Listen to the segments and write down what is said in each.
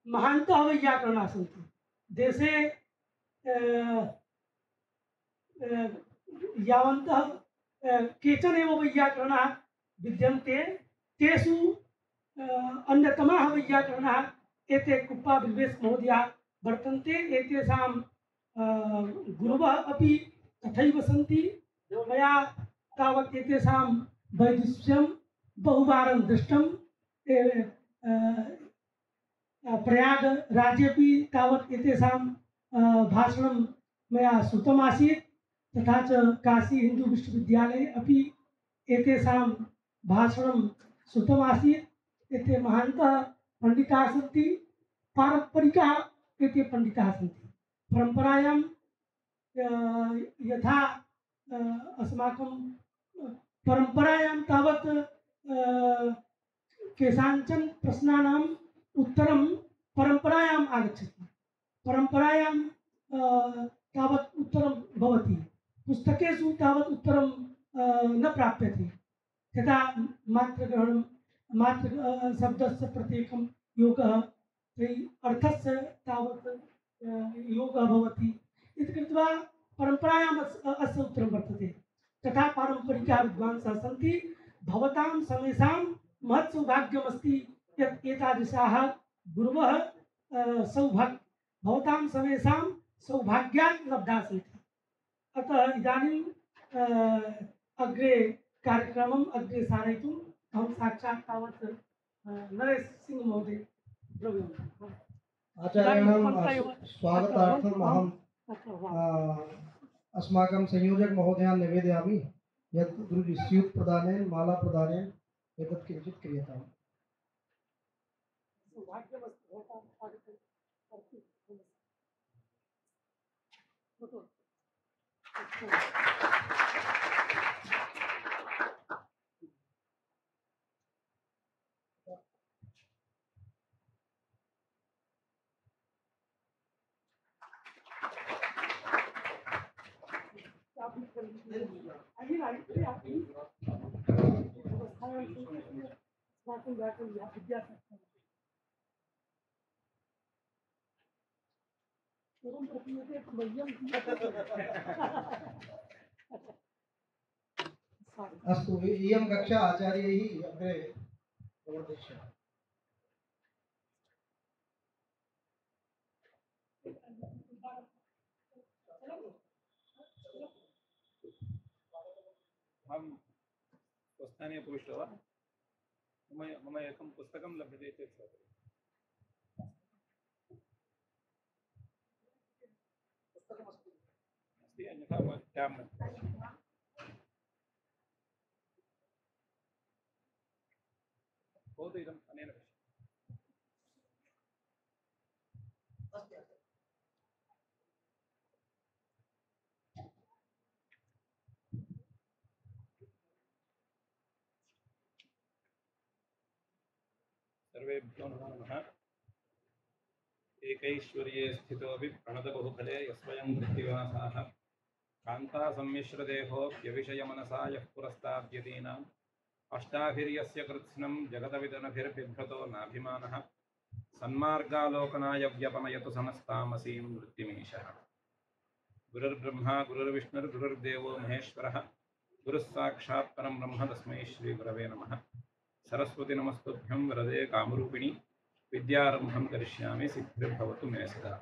महान्तः वैयाकरणाः सन्ति देशे यावन्तः केचन एव वैयाकरणाः विद्यन्ते तेषु अन्यतमाः वैयाकरणाः एते कुप्पा बिल्वेश महोदयाः वर्तन्ते एतेषां गुरवः अपि तथैव सन्ति मया तावत् एतेषां वैदुष्यं बहुवारं दृष्टं प्रयागराजेपि तावत् एतेषां भाषणं मया श्रुतमासीत् तथा च काशी हिंदू विश्वविद्यालये अपि एतेषां भाषणं श्रुतमासीत् एते महान्तः पंडिताः सन्ति पारम्परिकाः एते पंडिताः सन्ति परम्परायां यथा अस्माकं परम्परायां तावत् केषाञ्चन प्रश्नानाम् उत्तरं परम्परायाम् आगच्छति परम्परायां तावत् उत्तरं भवति पुस्तकेषु तावत् उत्तरं न प्राप्यते यथा मात्रग्रहणं मात्र शब्दस्य प्रत्येकं योगः तर्हि अर्थस्य तावत् योगः भवति इति कृत्वा परम्परायाम् अस्य उत्तरं वर्तते तथा पारम्परिकाः विद्वांसः सन्ति भवतां समेषां महत् सौभाग्यमस्ति यत् एतादृशाः गुरवः भवतां समेषां सौभाग्यात् लब्धाः सन्ति अतः इदानीं अग्रे कार्यक्रमम् अग्रे सारयितुम् अहं साक्षात् तावत् नरेश सिंह महोदय ब्रवीमि आचार्याणां स्वागतार्थम् अहम् अस्माकं संयोजक महोदयान् निवेदयामि यत् गुरुजी स्यूत प्रदानेन माला प्रदानेन एतत् किञ्चित् क्रियताम्। अस्तु इयं कक्षा आचार्यैः अग्रे प्रवर्तिष्यते। अहं स्वस्थाने उपविष्टो वा मम एकं पुस्तकं लभ्यते चेत् अस्ति अन्यथा ट्याब् भवतु इदम् अनेन सर्वेभ्यो नमः। एकैश्वर्ये स्थितोऽपि प्रणतबहुफले यस्वयं कृत्तिवासाः कान्तासम्मिश्रदेहोऽप्यविषयमनसा यः पुरस्ताद्यतीनाम् अष्टाभिर्यस्य कृत्स्नं जगतविदनभिर्बिभ्रतो नाभिमानः सन्मार्गालोकनाय व्यपनयतु समस्तामसीं वृत्तिमीशः। गुरुर्ब्रह्मा गुरुर्विष्णुर्गुरुर्देवो महेश्वरः गुरुः साक्षात् परं ब्रह्म तस्मै श्रीगुरवे नमः। सरस्वती नमस्तुभ्यं वरदे कामरूपिणी विद्यारम्भं करिष्यामि सिद्धिर्भवतु मे सदा।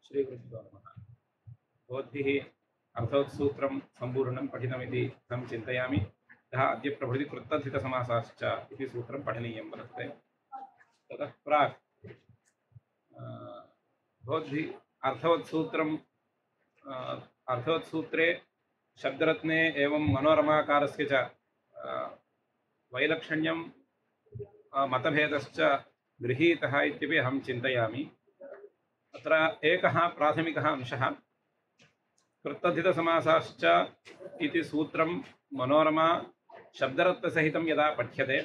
श्रीगुरुभ्यो नमः। भवद्भिः अर्थोत्सूत्रं सम्पूर्णं पठितमिति अहं चिन्तयामि। अतः अद्य प्रभृति कृत्तधितसमासाश्च इति सूत्रं पठनीयं वर्तते। ततः प्राक् भवद्भिः अर्थवत्सूत्रे शब्दरत्ने एवं मनोरमाकारस्य च वैलक्षण्यं मतभेदश्च गृहीतः इत्यपि अहं चिन्तयामि। अत्र एकः प्राथमिकः अंशः कृत्तधितसमासाश्च इति सूत्रं मनोरमा शब्दरत्नसहितं यदा पठ्यते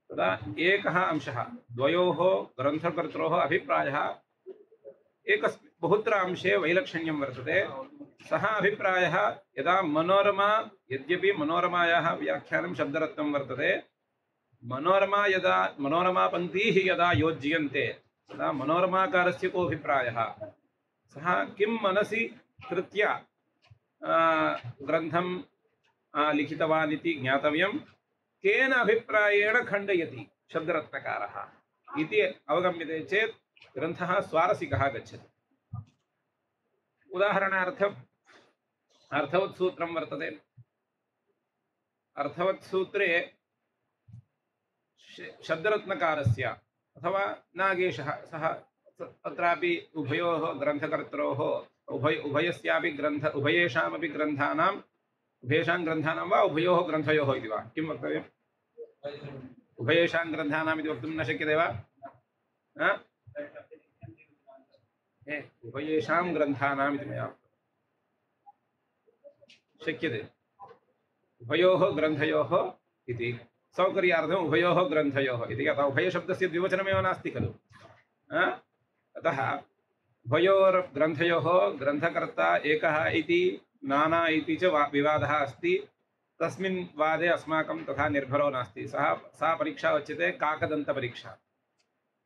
तदा एकः अंशः द्वयोः ग्रन्थकर्त्रोः अभिप्रायः बहुत्र अंशे वैलक्षण्यं वर्तते। सः अभिप्रायः यदा मनोरमा यद्यपि मनोरमायाः व्याख्यानं शब्दरत्नं वर्तते मनोरमा पङ्क्तीः यदा योज्यन्ते तदा मनोरमाकारस्य को अभिप्रायः सः किं मनसि कृत्य ग्रन्थं लिखितवान् इति ज्ञातव्यं केन अभिप्रायेण खण्डयति शब्दरत्नकारः इति अवगम्यते चेत् ग्रन्थः स्वारसिकः गच्छति। उदाहरणार्थम् अर्थवत् सूत्रं वर्तते। अर्थवत् सूत्रे शब्दरत्नकारस्य अथवा नागेशः सः तत्रापि उभयोः ग्रन्थकर्त्रोः उभयस्यापि उभयेषामपि ग्रन्थानाम् उभयेषां ग्रन्थानां वा उभयोः ग्रन्थयोः इति वा किं वक्तव्यम्? उभयेषां ग्रन्थानाम् इति वक्तुं न शक्यते वा? उभयेषां ग्रन्थानाम् इति मया शक्यते। उभयोः ग्रन्थयोः इति सौकर्यार्थम् उभयोः ग्रन्थयोः इति अतः उभयशब्दस्य द्विवचनमेव नास्ति खलु। अतः उभयोर्ग्रन्थयोः ग्रन्थकर्ता एकः इति नाना इति च विवादः अस्ति। तस्मिन् वादे अस्माकं तथा निर्भरो नास्ति। सा परीक्षा उच्यते काकदन्तपरीक्षा।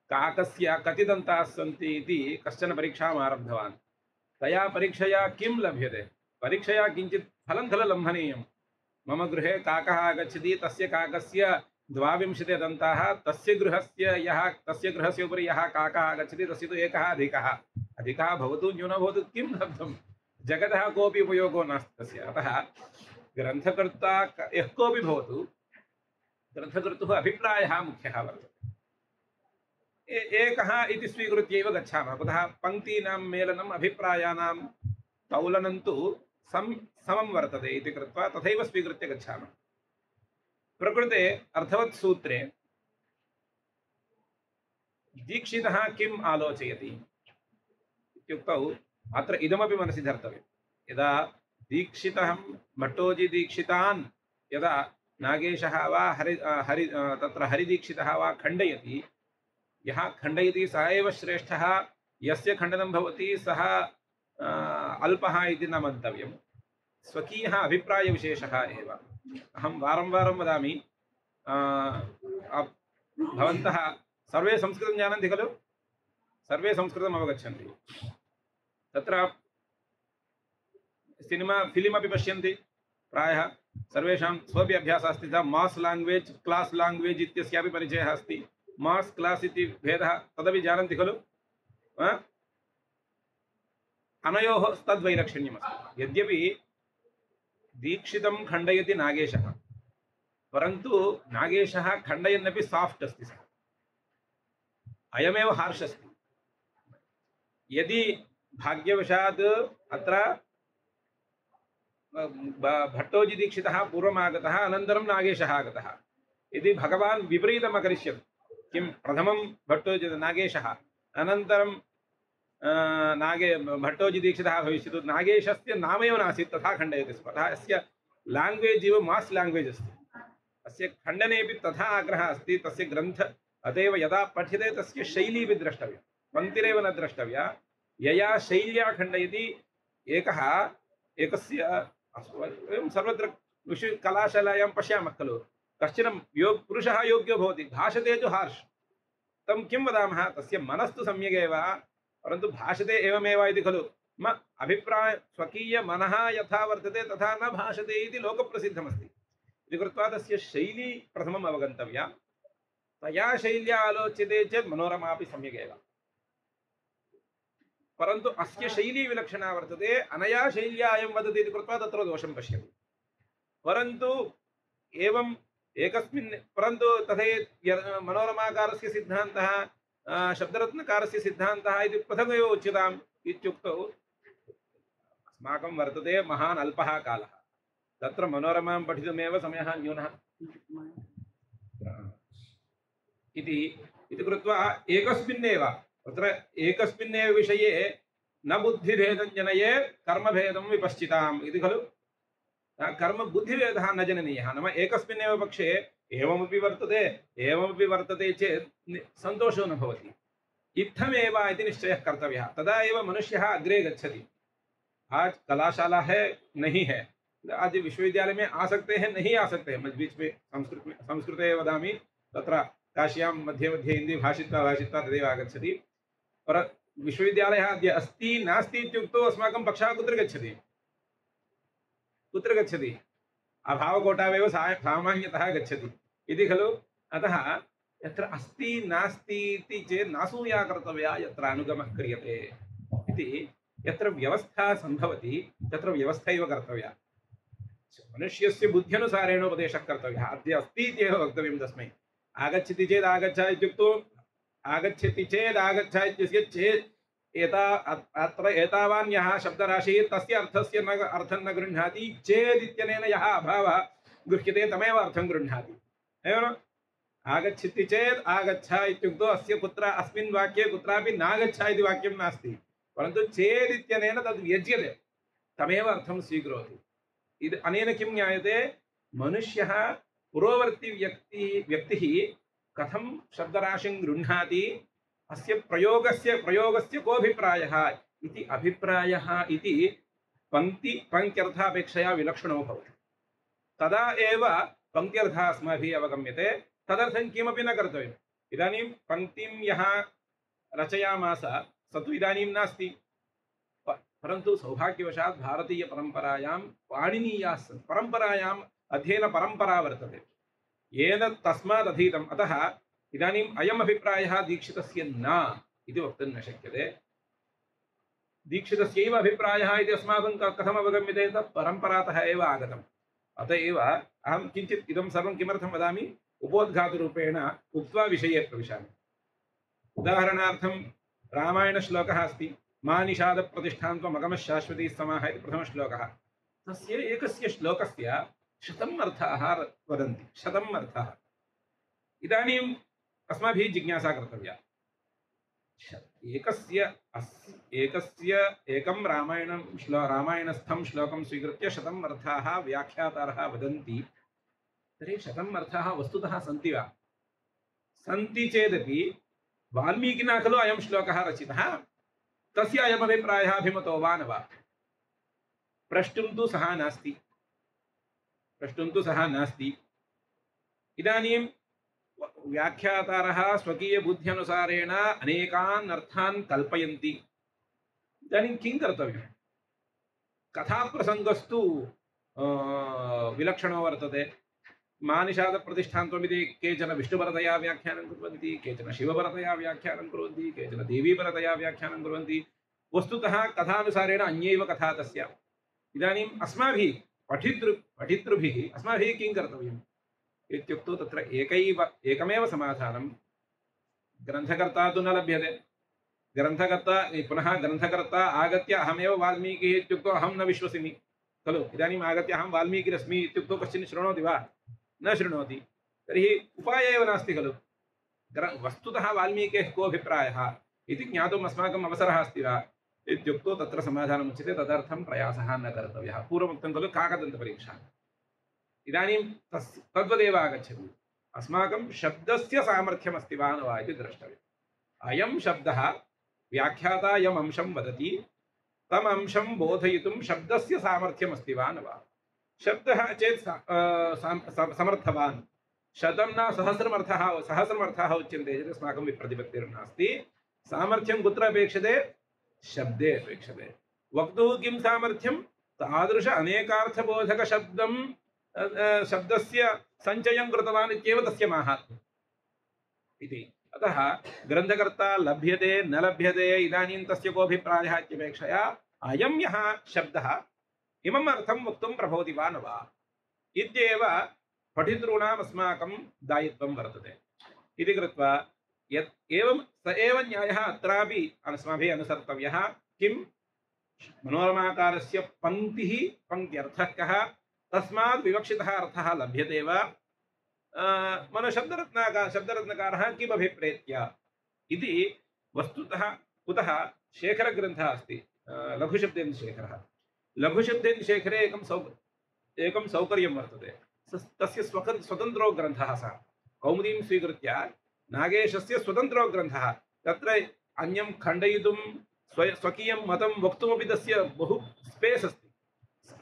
काकस्य कति दन्ताः सन्ति इति कश्चन परीक्षाम् आरब्धवान्। तया परीक्षया किं लभ्यते? परीक्षया किञ्चित् फलं खलु लम्भनीयं। मम गृहे काकः आगच्छति, तस्य काकस्य 22 दन्ताः, तस्य गृहस्य उपरि यः काकः आगच्छति तस्य तु एकः अधिकः भवतु न्यूनः भवतु किं लब्धं? जगतः कोऽपि उपयोगो नास्ति तस्य। अतः ग्रन्थकर्ता यः कोऽपि भवतु ग्रन्थकर्तुः अभिप्रायः मुख्यः वर्तते। एकः इति स्वीकृत्यैव गच्छामः। कुतः? पङ्क्तीनां मेलनम् अभिप्रायानां तौलनं तु समं वर्तते इति कृत्वा तथैव स्वीकृत्य गच्छामः। प्रकृते अर्थवत् सूत्रे दीक्षितः किम् आलोचयति इत्युक्तौ अत्र इदमपि मनसि धर्तव्यं। यदा दीक्षितः भट्टोजीदीक्षितान् यदा नागेशः वा तत्र हरिदीक्षितः वा खण्डयति, यः खण्डयति सः एव श्रेष्ठः, यस्य खण्डनं भवति सः अल्पः इति न मन्तव्यं। स्वकीयः अभिप्रायविशेषः एव। अहं वारं वारं वदामि, भवन्तः सर्वे संस्कृतं जानन्ति खलु? सर्वे संस्कृतम् अवगच्छन्ति। तत्र सिनेमा फिल्म् अपि पश्यन्ति प्रायः सर्वेषां स्वपि अभ्यासः अस्ति। मास् लाङ्ग्वेज् क्लास् लाङ्ग्वेज् इत्यस्यापि परिचयः अस्ति। मास् क्लास् इति भेदः तदपि जानन्ति खलु? अनयोः तद्वैलक्षण्यमस्ति। यद्यपि दीक्षितं खण्डयति नागेशः, परन्तु नागेशः खण्डयन्नपि साफ्ट् अस्ति सः, अयमेव हार्श् अस्ति। यदि भाग्यवशात् अत्र भट्टोजीदीक्षितः पूर्वमागतः अनन्तरं नागेशः आगतः, यदि भगवान् विपरीतम् अकरिष्यत्, किं प्रथमं नागेशः अनन्तरं भट्टोजीदीक्षितः भविष्यति, नागेशस्य नामैव नासीत् तथा खण्डयति स्म। अतः अस्य लाङ्ग्वेज् इव मास् लाङ्ग्वेज् अस्ति। अस्य खण्डनेपि तथा आग्रहः अस्ति। तस्य ग्रन्थ अतएव यदा पठ्यते तस्य शैली अपि द्रष्टव्या, पङ्क्तिरेव न द्रष्टव्या। यया शैल्या खण्डयति एकस्य वयं सर्वत्र कलाशालायां पश्यामः खलु, कश्चन पुरुषः योग्यो भवति, भाषते तु हार्श्, तं किं वदामः? तस्य मनस्तु सम्यगेव, परन्तु भाषते एवमेव इति खलु। मम अभिप्राय स्वकीयमनः यथा वर्तते तथा न भाषते इति लोकप्रसिद्धमस्ति। इति कृत्वा तस्य शैली प्रथमम् अवगन्तव्या। तया शैल्या आलोच्यते चेत् मनोरमापि सम्यगेव, परन्तु अस्य शैली विलक्षणा वर्तते, अनया शैल्या अयं वदति इति कृत्वा तत्र दोषं पश्यति। परन्तु एवम् एकस्मिन् परन्तु तथैव मनोरमाकारस्य सिद्धान्तः शब्दरत्नकारस्य सिद्धान्तः इति पृथगेव उच्यताम् इत्युक्तौ अस्माकं वर्तते महान् अल्पः कालः, तत्र मनोरमां पठितुमेव समयः न्यूनः इति कृत्वा एकस्मिन्नेव विषये न बुद्धिभेदं जनयेत् कर्मभेदं विपश्चिताम् इति खलु। कर्म बुद्धिभेदः न जननीयः। नाम एकस्मिन्नेव पक्षे एवमपि वर्तते चेत् सन्तोषो न भवति। इत्थमेव इति निश्चयः कर्तव्यः, तदा एव मनुष्यः अग्रे गच्छति। आज कलाशाला है नहीं है, आज विश्वविद्यालय में आ सकते हैं नहीं आ सकते हैं, मैं बीच में संस्कृत वदामि, तत्र काश्यां मध्ये मध्ये हिन्दी भाषित्वा तदेव आगच्छति पर विश्वविद्यालयः अद्य अस्ति नास्ति इत्युक्तौ अस्माकं पक्षः कुत्र गच्छति अभावकोटावेव सामान्यतः गच्छति इति खलु। अतः यत्र अस्ति नास्ति इति चेत् नासूया कर्तव्या यत्र अनुगमः क्रियते इति। यत्र व्यवस्था सम्भवति तत्र व्यवस्था एव कर्तव्या। मनुष्यस्य बुद्ध्यनुसारेण उपदेशः कर्तव्यः। अद्य अस्ति इत्येव वक्तव्यं तस्मै। आगच्छति चेत् आगच्छ इत्युक्तौ आगच्छति चेत् आगच्छ इत्यस्य चेत् अत्र एतावान् यः शब्दराशिः तस्य अर्थं न गृह्णाति, चेत् इत्यनेन यः अभावः गृह्यते तमेव अर्थं गृह्णाति। एवम् आगच्छति चेत् आगच्छ इत्युक्तौ अस्य कुत्र अस्मिन् वाक्ये कुत्रापि नागच्छ इति वाक्यं नास्ति, परन्तु चेत् इत्यनेन तद् व्यज्यते, तमेव अर्थं स्वीकरोति। इति अनेन किं ज्ञायते, मनुष्यः पुरोवर्ती व्यक्तिः कथं शब्दराशिं गृह्णाति, अस्य प्रयोगस्य कोऽभिप्रायः इति अभिप्रायः इति पङ्क्त्यर्थापेक्षया विलक्षणो भवति। तदा एव पङ्क्त्यर्थः अस्माभिः अवगम्यते। तदर्थं किमपि न कर्तव्यम्। इदानीं पङ्क्तिं यः रचयामास स तु इदानीं नास्ति, परन्तु सौभाग्यवशात् भारतीयपरम्परायां पाणिनीयाः परम्परायाम् अध्ययनपरम्परा वर्तते, येन तस्मात् अधीतम्। अतः इदानीम् अयम् अभिप्रायः दीक्षितस्य न इति वक्तुं न शक्यते। दीक्षितस्यैव अभिप्रायः इति अस्माकं कथम् अवगम्यते, तत् परम्परातः एव आगतम्। अत एव अहं किञ्चित् इदं सर्वं किमर्थं वदामि, उपोद्घातरूपेण उक्त्वा विषये प्रविशामि। उदाहरणार्थं रामायणश्लोकः अस्ति, मा निषादप्रतिष्ठां त्वमगमः शाश्वती समाः इति प्रथमश्लोकः। तस्य एकस्य श्लोकस्य 100 अर्थाः वदन्ति, 100 अर्थाः। इदानीम् अस्माभिः जिज्ञासा कर्तव्या, एकं रामायणस्थं श्लोकं स्वीकृत्य 100 अर्थाः व्याख्यातारः वदन्ति, तर्हि 100 अर्थाः वस्तुतः सन्ति वा? सन्ति चेदपि वाल्मीकिना खलु अयं श्लोकः रचितः, तस्य अयमभिप्रायः अभिमतो वा न वा? प्रष्टुं तु सः नास्ति। इदानीं व्याख्यातारः स्वकीयबुद्ध्यनुसारेण अनेकान् अर्थान् कल्पयन्ति। इदानीं किं कर्तव्यं? कथाप्रसङ्गस्तु विलक्षणो वर्तते। मानिषादप्रतिष्ठान्त्वमिति केचन विष्णुपरतया व्याख्यानं कुर्वन्ति, केचन शिवपरतया व्याख्यानं कुर्वन्ति, केचन देवीपरतया व्याख्यानं कुर्वन्ति। वस्तुतः कथानुसारेण अन्यैव कथा तस्य। इदानीम् अस्माभिः पठितृभिः अस्माभिः किं कर्तव्यम् इत्युक्तौ तत्र एकमेव समाधानं। ग्रन्थकर्ता तु न लभ्यते। पुनः ग्रन्थकर्ता आगत्य अहमेव वाल्मीकिः इत्युक्तौ अहं न विश्वसिमि खलु। इदानीम् आगत्य अहं वाल्मीकिरस्मि इत्युक्तौ कश्चन शृणोति वा? न शृणोति। तर्हि उपायः एव नास्ति खलु। वस्तुतः वाल्मीकेः कोऽभिप्रायः इति ज्ञातुम् अस्माकम् अवसरः अस्ति वा इत्युक्तौ तत्र समाधानम् उच्यते। तदर्थं प्रयासः न कर्तव्यः। पूर्वमुक्तं खलु काकदन्तपरीक्षा। इदानीं तद्वदेव आगच्छति। अस्माकं शब्दस्य सामर्थ्यमस्ति वा न वा इति द्रष्टव्यम्। अयं शब्दः व्याख्याता यम् अंशं वदति तम् अंशं बोधयितुं शब्दस्य सामर्थ्यमस्ति वा न वा? शब्दः चेत् समर्थवान्। शतं न सहस्रमर्थाः उच्यन्ते चेत् अस्माकं प्रतिपत्तिर्नास्ति। सामर्थ्यं कुत्र अपेक्षते? शब्दे अपेक्षते। वक्तुः किं सामर्थ्यं? तादृश अनेकार्थबोधकशब्दं शब्दस्य सञ्चयं कृतवान् इत्येव तस्य माहात्म्यम् इति। अतः ग्रन्थकर्ता लभ्यते न लभ्यते इदानीं तस्य कोऽभिप्रायः इत्यपेक्षया अयं यः शब्दः इमम् अर्थं वक्तुं प्रभवति वा न वा इत्येव पठितॄणाम् अस्माकं दायित्वं वर्तते इति कृत्वा यत् एवं स एव न्यायः अत्रापि अस्माभिः अनुसर्तव्यः। किं मनोरमाकारस्य पङ्क्त्यर्थः कः? तस्मात् विवक्षितः अर्थः लभ्यते वा? शब्दरत्नकारः किम् अभिप्रेत्य इति वस्तुतः कुतः शेखरग्रन्थः अस्ति लघुशब्देन्दुशेखरः। लघुशब्देन्दुशेखरे एकं सौकर्यं वर्तते। तस्य स्वतन्त्रो ग्रन्थः सः। कौमुदीं स्वीकृत्य नागेशस्य स्वतन्त्रो ग्रन्थः। तत्र अन्यं खण्डयितुं स्वकीयं मतं वक्तुमपि तस्य बहु स्पेस् अस्ति,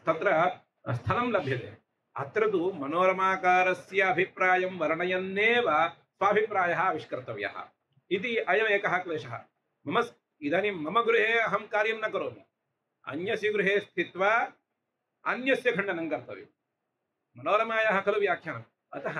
तत्र स्थलं लभ्यते। अत्र तु मनोरमाकारस्य अभिप्रायं वर्णयन्नेव स्वाभिप्रायः आविष्कर्तव्यः इति अयम् एकः क्लेशः। इदानीं मम गृहे अहं कार्यं न करोमि, अन्यस्य गृहे स्थित्वा अन्यस्य खण्डनं कर्तव्यं। मनोरमायाः खलु व्याख्यानम्, अतः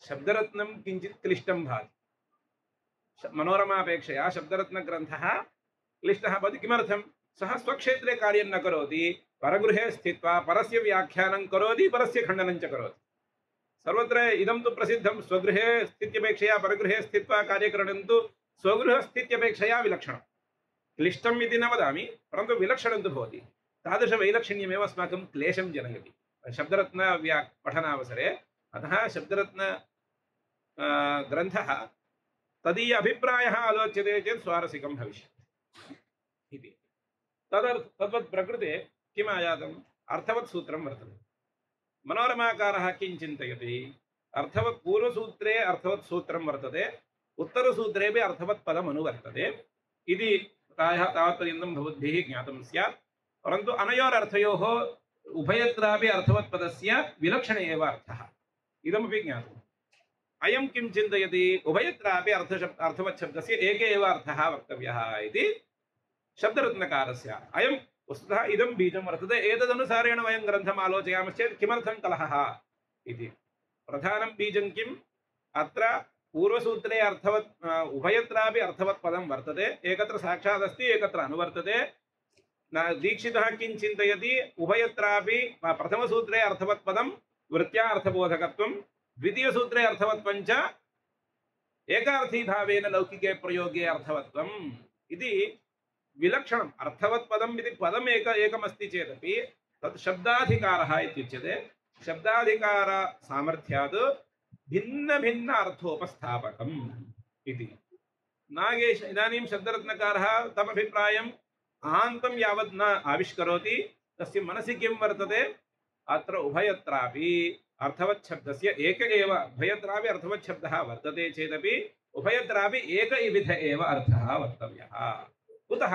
शब्दरत्नं किञ्चित् क्लिष्टं भाति। मनोरमापेक्षया शब्दरत्नग्रन्थः क्लिष्टः भवति। किमर्थं? सः स्वक्षेत्रे कार्यं न करोति, परगृहे स्थित्वा परस्य व्याख्यानं करोति, परस्य खण्डनं च करोति। सर्वत्र इदं तु प्रसिद्धं, स्वगृहे स्थित्यपेक्षया परगृहे स्थित्वा कार्यकरणं तु स्वगृहस्थित्यपेक्षया विलक्षणं। क्लिष्टम् इति न वदामि, परन्तु विलक्षणं तु भवति। तादृशवैलक्षण्यमेव अस्माकं क्लेशं जनयति शब्दरत्न पठनावसरे। अतः शब्दरत्न ग्रन्थः तदीय अभिप्रायः आलोच्यते चेत् स्वारस्यकं भविष्यति इति। तद्वत् प्रकृते किम् आयातम्? अर्थवत् सूत्रं वर्तते। मनोरमाकारः किं चिन्तयति? अर्थवत् पूर्वसूत्रे अर्थवत् सूत्रं वर्तते, उत्तरसूत्रेपि अर्थवत् पदम् अनुवर्तते इति प्रायः तावत्पर्यन्तं भवद्भिः ज्ञातं स्यात्। परन्तु अनयोरर्थयोः उभयत्रापि अर्थवत् पदस्य विलक्षण एव अर्थः, इदमपि ज्ञातम्। अयं किं चिन्तयति? उभयत्रापि अर्थवत् शब्दस्य एक एव अर्थः वक्तव्यः इति शब्दरत्नकारस्य। अयं वस्तुतः इदं बीजं वर्तते। एतदनुसारेण वयं ग्रन्थम् आलोचयामश्चेत् किमर्थं कलहः इति। प्रधानं बीजं किम्? अत्र पूर्वसूत्रे अर्थवत् उभयत्रापि अर्थवत् पदं वर्तते, एकत्र साक्षात् अस्ति, एकत्र अनुवर्तते। दीक्षितः किं चिन्तयति? उभयत्रापि प्रथमसूत्रे अर्थवत् पदं वृत्त्या अर्थबोधकत्वं, द्वितीयसूत्रे अर्थवत्वं च एकार्थीभावेन लौकिके प्रयोगे अर्थवत्वम् इति विलक्षणम्। अर्थवत् पदम् इति पदम् एकमस्ति चेदपि तत् शब्दाधिकारः इत्युच्यते। शब्दाधिकार सामर्थ्यात् भिन्न भिन्न अर्थोपस्थापकम् इति। नागेश इदानीं शब्दरत्नकारः तमभिप्रायम् आन्तं यावत् न आविष्करोति, तस्य मनसि किं वर्तते? अत्र उभयत्रापि अर्थवत् शब्दस्य एक एव, उभयत्रापि अर्थवत् शब्दः वर्तते चेदपि उभयत्रापि एकविध एव अर्थः वर्तव्यः। कुतः?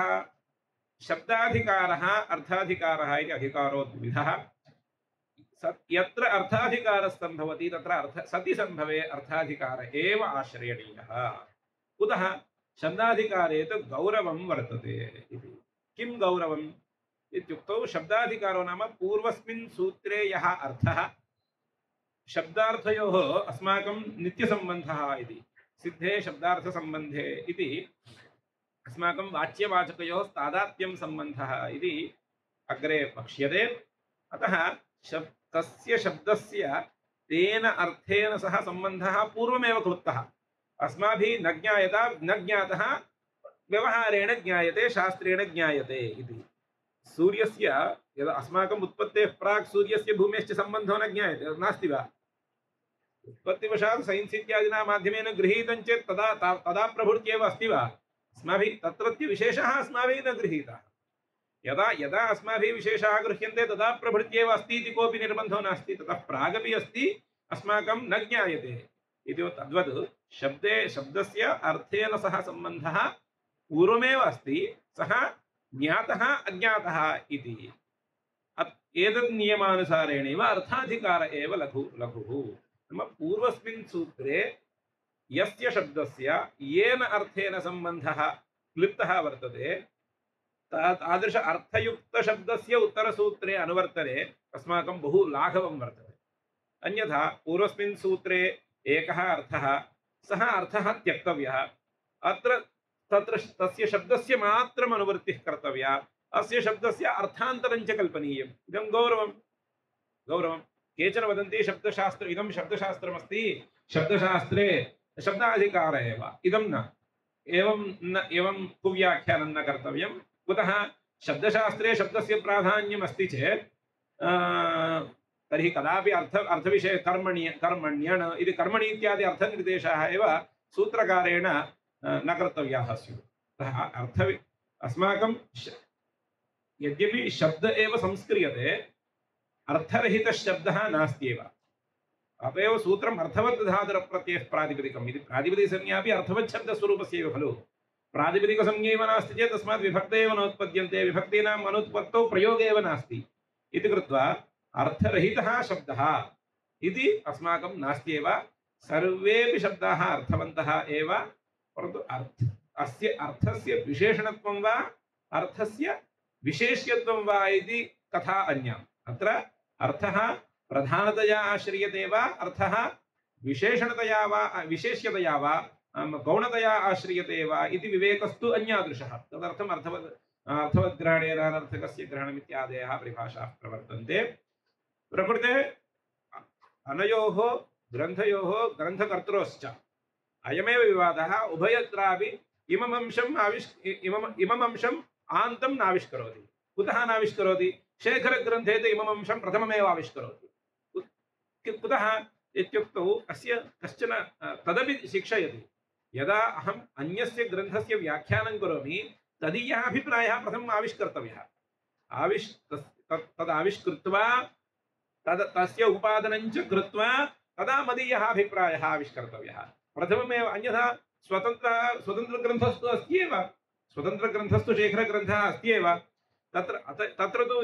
शब्दाधिकारः अर्थाधिकारः इति अधिकारो द्विविधः। यत्र अर्थाधिकारः सम्भवति तत्र सतिसम्भवे अर्थाधिकार एव आश्रयणीयः। कुतः? शब्दाधिकारे तु गौरवं वर्तते इति। किं गौरवम् इत्युक्तौ शब्दाधिकारो नाम पूर्वस्मिन् सूत्रे यः अर्थः, शब्दार्थयोः अस्माकं नित्यसम्बन्धः इति, सिद्धे शब्दार्थसम्बन्धे इति अस्माकं वाच्यवाचकयोः तादात्म्यं सम्बन्धः इति अग्रे वक्ष्यते। अतः तस्य शब्दस्य तेन अर्थेन सह सम्बन्धः पूर्वमेव कृतः, अस्माभिः न ज्ञातः, व्यवहारेण ज्ञायते, शास्त्रेण ज्ञायते इति। सूर्यस्य यदा अस्माकम् उत्पत्तेः प्राक् सूर्यस्य भूमेश्च सम्बन्धो न ज्ञायते, नास्ति वा? उत्पत्तिवशात् सैन्स् इत्यादिना माध्यमेन गृहीतं चेत् तदा प्रभृत्येव अस्ति वा? अस्माभिः तत्रत्य विशेषः अस्माभिः न गृहीतः। यदा यदा अस्माभिः विशेषाः गृह्यन्ते तदा प्रभृत्येव अस्ति इति कोऽपि निर्बन्धो नास्ति। ततः प्रागपि अस्ति, अस्माकं न ज्ञायते इति। तद्वत् शब्दस्य अर्थेन सह सम्बन्धः पूर्वमेव अस्ति, सः ज्ञातः अज्ञातः इति। एतद् नियमानुसारेणैव अर्थाधिकार एव लघुः। नाम पूर्वस्मिन् सूत्रे यस्य शब्दस्य येन अर्थेन सम्बन्धः क्लिप्तः वर्तते, तादृश अर्थयुक्तशब्दस्य उत्तरसूत्रे अनुवर्तने अस्माकं बहु लाघवं वर्तते। अन्यथा पूर्वस्मिन् सूत्रे एकः अर्थः, सः अर्थः त्यक्तव्यः, तत्र तस्य शब्दस्य मात्रम् अनुवृत्तिः कर्तव्या, अस्य शब्दस्य अर्थान्तरं च कल्पनीयम्। इदं गौरवं। केचन वदन्ति इदं शब्दशास्त्रमस्ति, शब्दशास्त्रे शब्दाधिकारः एव, इदं न, एवं कुव्याख्यानं न कर्तव्यं। कुतः? शब्दशास्त्रे शब्दस्य प्राधान्यम् अस्ति चेत् तर्हि कदापि अर्थविषये कर्मण्यण इति कर्मणि इत्यादि अर्थनिर्देशाः एव सूत्रकारेण न कर्तव्याः स्युः। अस्माकं यद्यपि शब्द एव संस्क्रियते, अर्थरहितशब्दः नास्त्येव। अत एव सूत्रम् अर्थवत् धातुरप्रत्ययः प्रातिपदिकम् इति। प्रातिपदिकसंज्ञापि अर्थवत् शब्दस्वरूपस्यैव खलु। प्रातिपदिकसंज्ञैव नास्ति चेत् तस्मात् विभक्तयः एव नोत्पद्यन्ते, विभक्तीनाम् अनुत्पत्तौ प्रयोगे एव नास्ति इति कृत्वा अर्थरहितः शब्दः इति अस्माकं नास्त्येव। सर्वेपि शब्दाः अर्थवन्तः एव, परन्तु अस्य अर्थस्य विशेषणत्वं वा अर्थस्य विशेष्यत्वं वा इति कथा अन्या। अत्र अर्थः प्रधानतया आश्रियते वा अर्थः विशेषणतया वा विशेष्यतया वा गौणतया आश्रियते वा इति विवेकस्तु अन्यादृशः। तदर्थम् अर्थवद्ग्रहणेन अनर्थकस्य ग्रहणमित्यादयः परिभाषाः प्रवर्तन्ते। प्रकृते अनयोः ग्रन्थयोः ग्रन्थकर्तृश्च अयमेव विवादः। उभयत्रापि इमम् अंशम् आन्तं नाविष्करोति। कुतः नाविष्करोति? शेखरग्रन्थे तु इमम् अंशं प्रथममेव आविष्करोति। कुतः इत्युक्तौ अस्य कश्चन तदपि शिक्षयति। यदा अहम् अन्यस्य ग्रन्थस्य व्याख्यानं करोमि तदीयः अभिप्रायः प्रथमम् आविष्कर्तव्यः। तद् आविष्कृत्वा तस्य उपादनं च कृत्वा तदा मदीयः अभिप्रायः आविष्कर्तव्यः प्रथममेव। अन्यथा स्वतन्त्रग्रन्थस्तु अस्ति एव, स्वतन्त्रग्रन्थस्तु शेखरग्रन्थः अस्ति एव। तत्र तु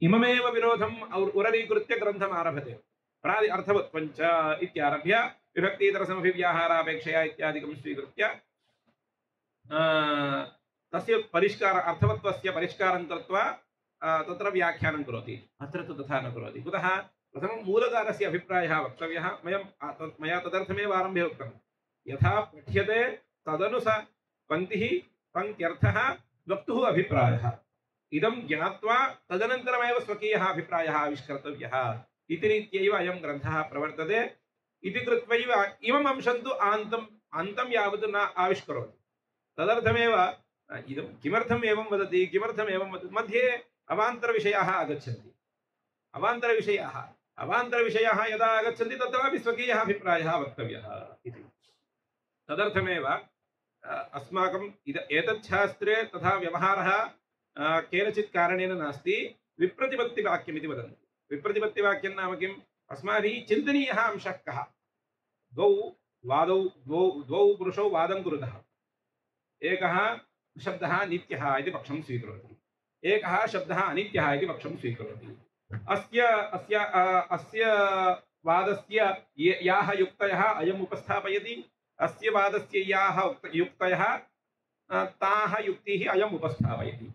इममेव विरोधम् उररीकृत्य ग्रन्थम् आरभते। अर्थवत्त्वञ्च इत्यारभ्य विभक्तीतरसमभिव्याहारापेक्षया इत्यादिकं स्वीकृत्य तस्य अर्थवत्त्वस्य परिष्कारं कृत्वा तत्र व्याख्यानं करोति। अत्र तु तथा न करोति। कुतः? प्रथमं मूलकारस्य अभिप्रायः वक्तव्यः। मया तदर्थमेव आरम्भे उक्तं, यथा पठ्यते तदनुसारं पङ्क्त्यर्थः वक्तुः अभिप्रायः। इदं ज्ञात्वा तदनन्तरमेव स्वकीयः अभिप्रायः आविष्कर्तव्यः इति रीत्यैव अयं ग्रन्थः प्रवर्तते। इति कृत्वैव इमम् अंशं तु अन्तं यावत् न आविष्करोति। तदर्थमेव इदं किमर्थम् एवं वदति, किमर्थम् एवं वदति? मध्ये अवान्तरविषयाः आगच्छन्ति। अवान्तरविषयाः यदा आगच्छन्ति तत्रापि स्वकीयः अभिप्रायः वक्तव्यः इति। तदर्थमेव अस्माकम् एतत् शास्त्रे तथा व्यवहारः केनचित् कारणेन नास्ति। विप्रतिपत्तिवाक्यम् इति वदन्ति। विप्रतिपत्तिवाक्यं नाम किम्? अस्माभिः चिन्तनीयः अंशः कः? द्वौ पुरुषौ वादं कुरुतः। एकः शब्दः नित्यः इति पक्षं स्वीकरोति, एकः शब्दः अनित्यः इति पक्षं स्वीकरोति। अस्य वादस्य याः युक्तयः अयम् उपस्थापयति, अस्य वादस्य याः युक्तयः ताः युक्तिः अयम् उपस्थापयति।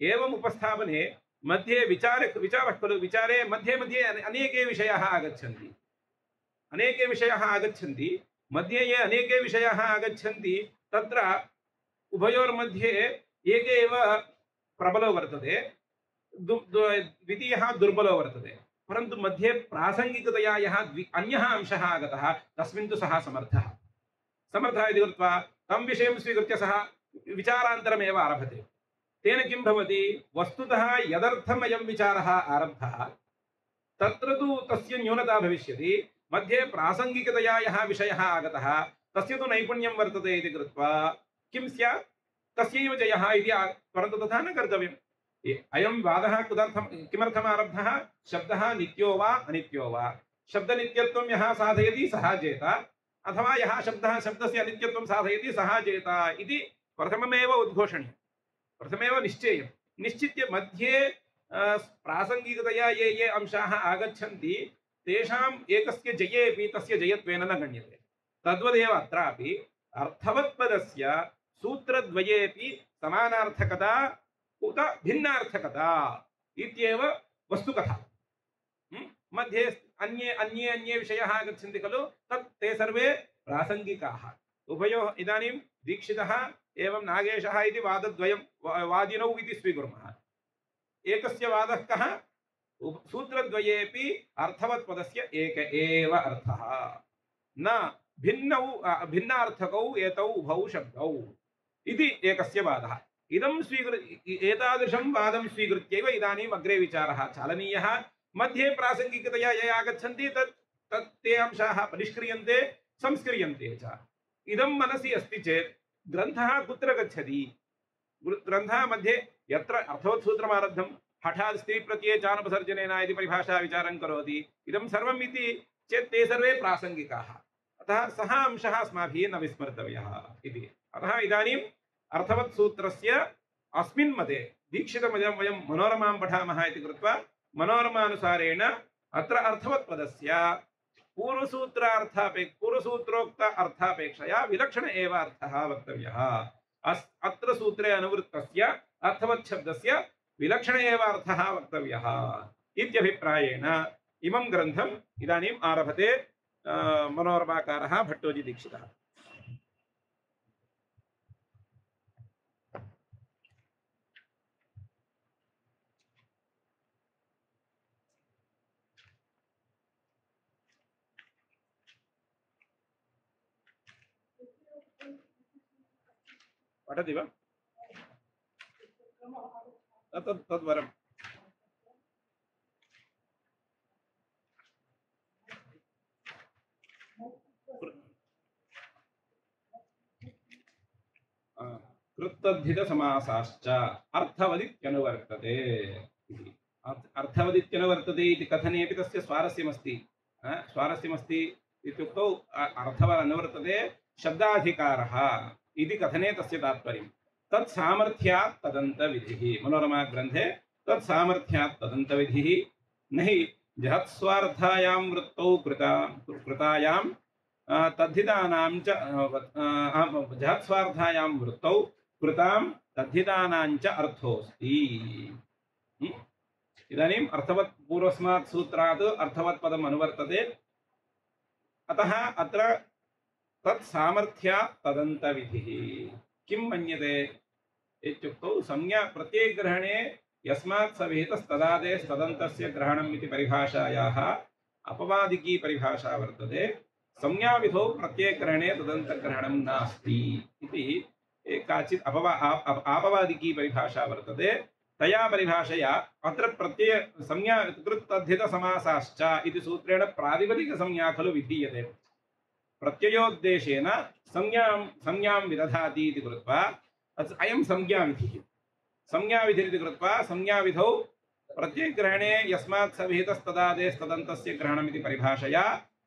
एवम् उपस्थापने मध्ये विचारः खलु। विचारे मध्ये मध्ये अनेके विषयाः आगच्छन्ति। मध्ये ये अनेके विषयाः आगच्छन्ति तत्र उभयोर्मध्ये एके एव प्रबलो वर्तते, द्वितीयः दुर्बलो वर्तते। परन्तु मध्ये प्रासङ्गिकतया यः अन्यः अंशः आगतः तस्मिन् तु सः समर्थः इति कृत्वा तं विषयं स्वीकृत्य सः विचारान्तरमेव आरभते। तेन किं भवति? वस्तुतः यदर्थम् अयं विचारः आरब्धः तत्र तु तस्य न्यूनता भविष्यति। मध्ये प्रासङ्गिकतया यः विषयः आगतः तस्य तु नैपुण्यं वर्तते इति कृत्वा किं स्यात्? तस्यैव जयः इति। परन्तु तथा न कर्तव्यम्। अयं वादः किमर्थम् आरब्धः? शब्दः नित्यो वा अनित्यो वा? शब्दनित्यत्वं यः साधयति सः जेता, अथवा यः शब्दस्य अनित्यत्वं साधयति सः जेता इति प्रथममेव उद्घोषणीयम्, प्रथमेव निश्चेयं। निश्चित्य मध्ये प्रासङ्गिकतया ये अंशाः आगच्छन्ति तेषाम् एकस्य जयेपि तस्य जयत्वेन न गण्यते। तद्वदेव अत्रापि अर्थवत्पदस्य सूत्रद्वयेपि समानार्थकता उत भिन्नार्थकता इत्येव वस्तुकथा। मध्ये अन्ये विषयाः आगच्छन्ति खलु, ते सर्वे प्रासङ्गिकाः। उभयोः इदानीं दीक्षितः एवं नागेशः इति वादिनौ इति स्वीकुर्मः। एकस्य वादः कः? सूत्रद्वयेपि अर्थवत्पदस्य एक एव अर्थः, न भिन्नार्थकौ एतौ उभौ शब्दौ इति एकस्य वादः। एतादृशं वादं स्वीकृत्यैव इदानीम् अग्रे विचारः चालनीयः। मध्ये प्रासङ्गिकतया ये आगच्छन्ति ते अंशाः परिष्क्रियन्ते, संस्क्रियन्ते च। इदं मनसि अस्ति चेत् ग्रन्थः कुत्र गच्छति? ग्रन्थः मध्ये यत्र अर्थवत्सूत्रमारब्धं हठात् स्त्रीप्रत्यये चानुपसर्जनेन इति परिभाषा विचारं करोति। इदं सर्वम् इति चेत् ते सर्वे प्रासङ्गिकाः। अतः सः अंशः अस्माभिः न विस्मर्तव्यः इति। अतः इदानीम् अर्थवत्सूत्रस्य अस्मिन् मते दीक्षितमयं वयं मनोरमां पठामः इति कृत्वा मनोरमानुसारेण अत्र अर्थवत्पदस्य पूर्वसूत्रोक्त अर्थापेक्षया विलक्षण एव अर्थः वक्तव्यः। अत्र सूत्रे अनुवृत्तस्य अर्थवत् शब्दस्य विलक्षण एव अर्थः वक्तव्यः इत्यभिप्रायेण इमं ग्रन्थम् इदानीम् आरभते मनोरमाकारः भट्टोजी दीक्षितः। पठति वा? तद्वरम् कृत्तद्धितसमासाश्च अर्थवदित्यनुवर्तते। अर्थवदित्यनुवर्तते इति कथनेपि तस्य स्वारस्यमस्ति। स्वारस्यमस्ति इत्युक्तौ अर्थवत् अनुवर्तते शब्दाधिकारः इति कथने तस्य तात्पर्यं। तत्सामर्थ्यात् तदन्तविधिः मनोरमा ग्रन्थे तत्सामर्थ्यात् तदन्तविधिः न हि जहत्स्वार्थायां वृत्तौ कृतायां तद्धितानां च जहत्स्वार्थायां वृत्तौ कृतां तद्धितानां च अर्थोऽस्ति। इदानीम् अर्थवत् पूर्वस्मात् सूत्रात् अर्थवत् पदम् अनुवर्तते। अतः अत्र तत्सामर्थ्यात् तदन्तविधिः किं मन्यते इत्युक्तौ संज्ञा प्रत्ययग्रहणे यस्मात् सविहितस्तदादेस्तदन्तस्य ग्रहणम् इति परिभाषायाः अपवादिकी परिभाषा वर्तते। संज्ञाविधौ प्रत्ययग्रहणे तदन्तग्रहणं नास्ति इति काचित् आपवादिकी परिभाषा वर्तते। तया परिभाषया अत्र प्रत्यय संज्ञा कृत्तद्धितसमासाश्च इति सूत्रेण प्रातिपदिकसंज्ञा खलु विधीयते। प्रत्ययोद्देशेन संज्ञां विदधाति इति कृत्वा अयं संज्ञाविधिः। संज्ञाविधिरिति कृत्वा संज्ञाविधौ प्रत्ययग्रहणे यस्मात् सविहितस्तदादेस्तदन्तस्य ग्रहणमिति परिभाषया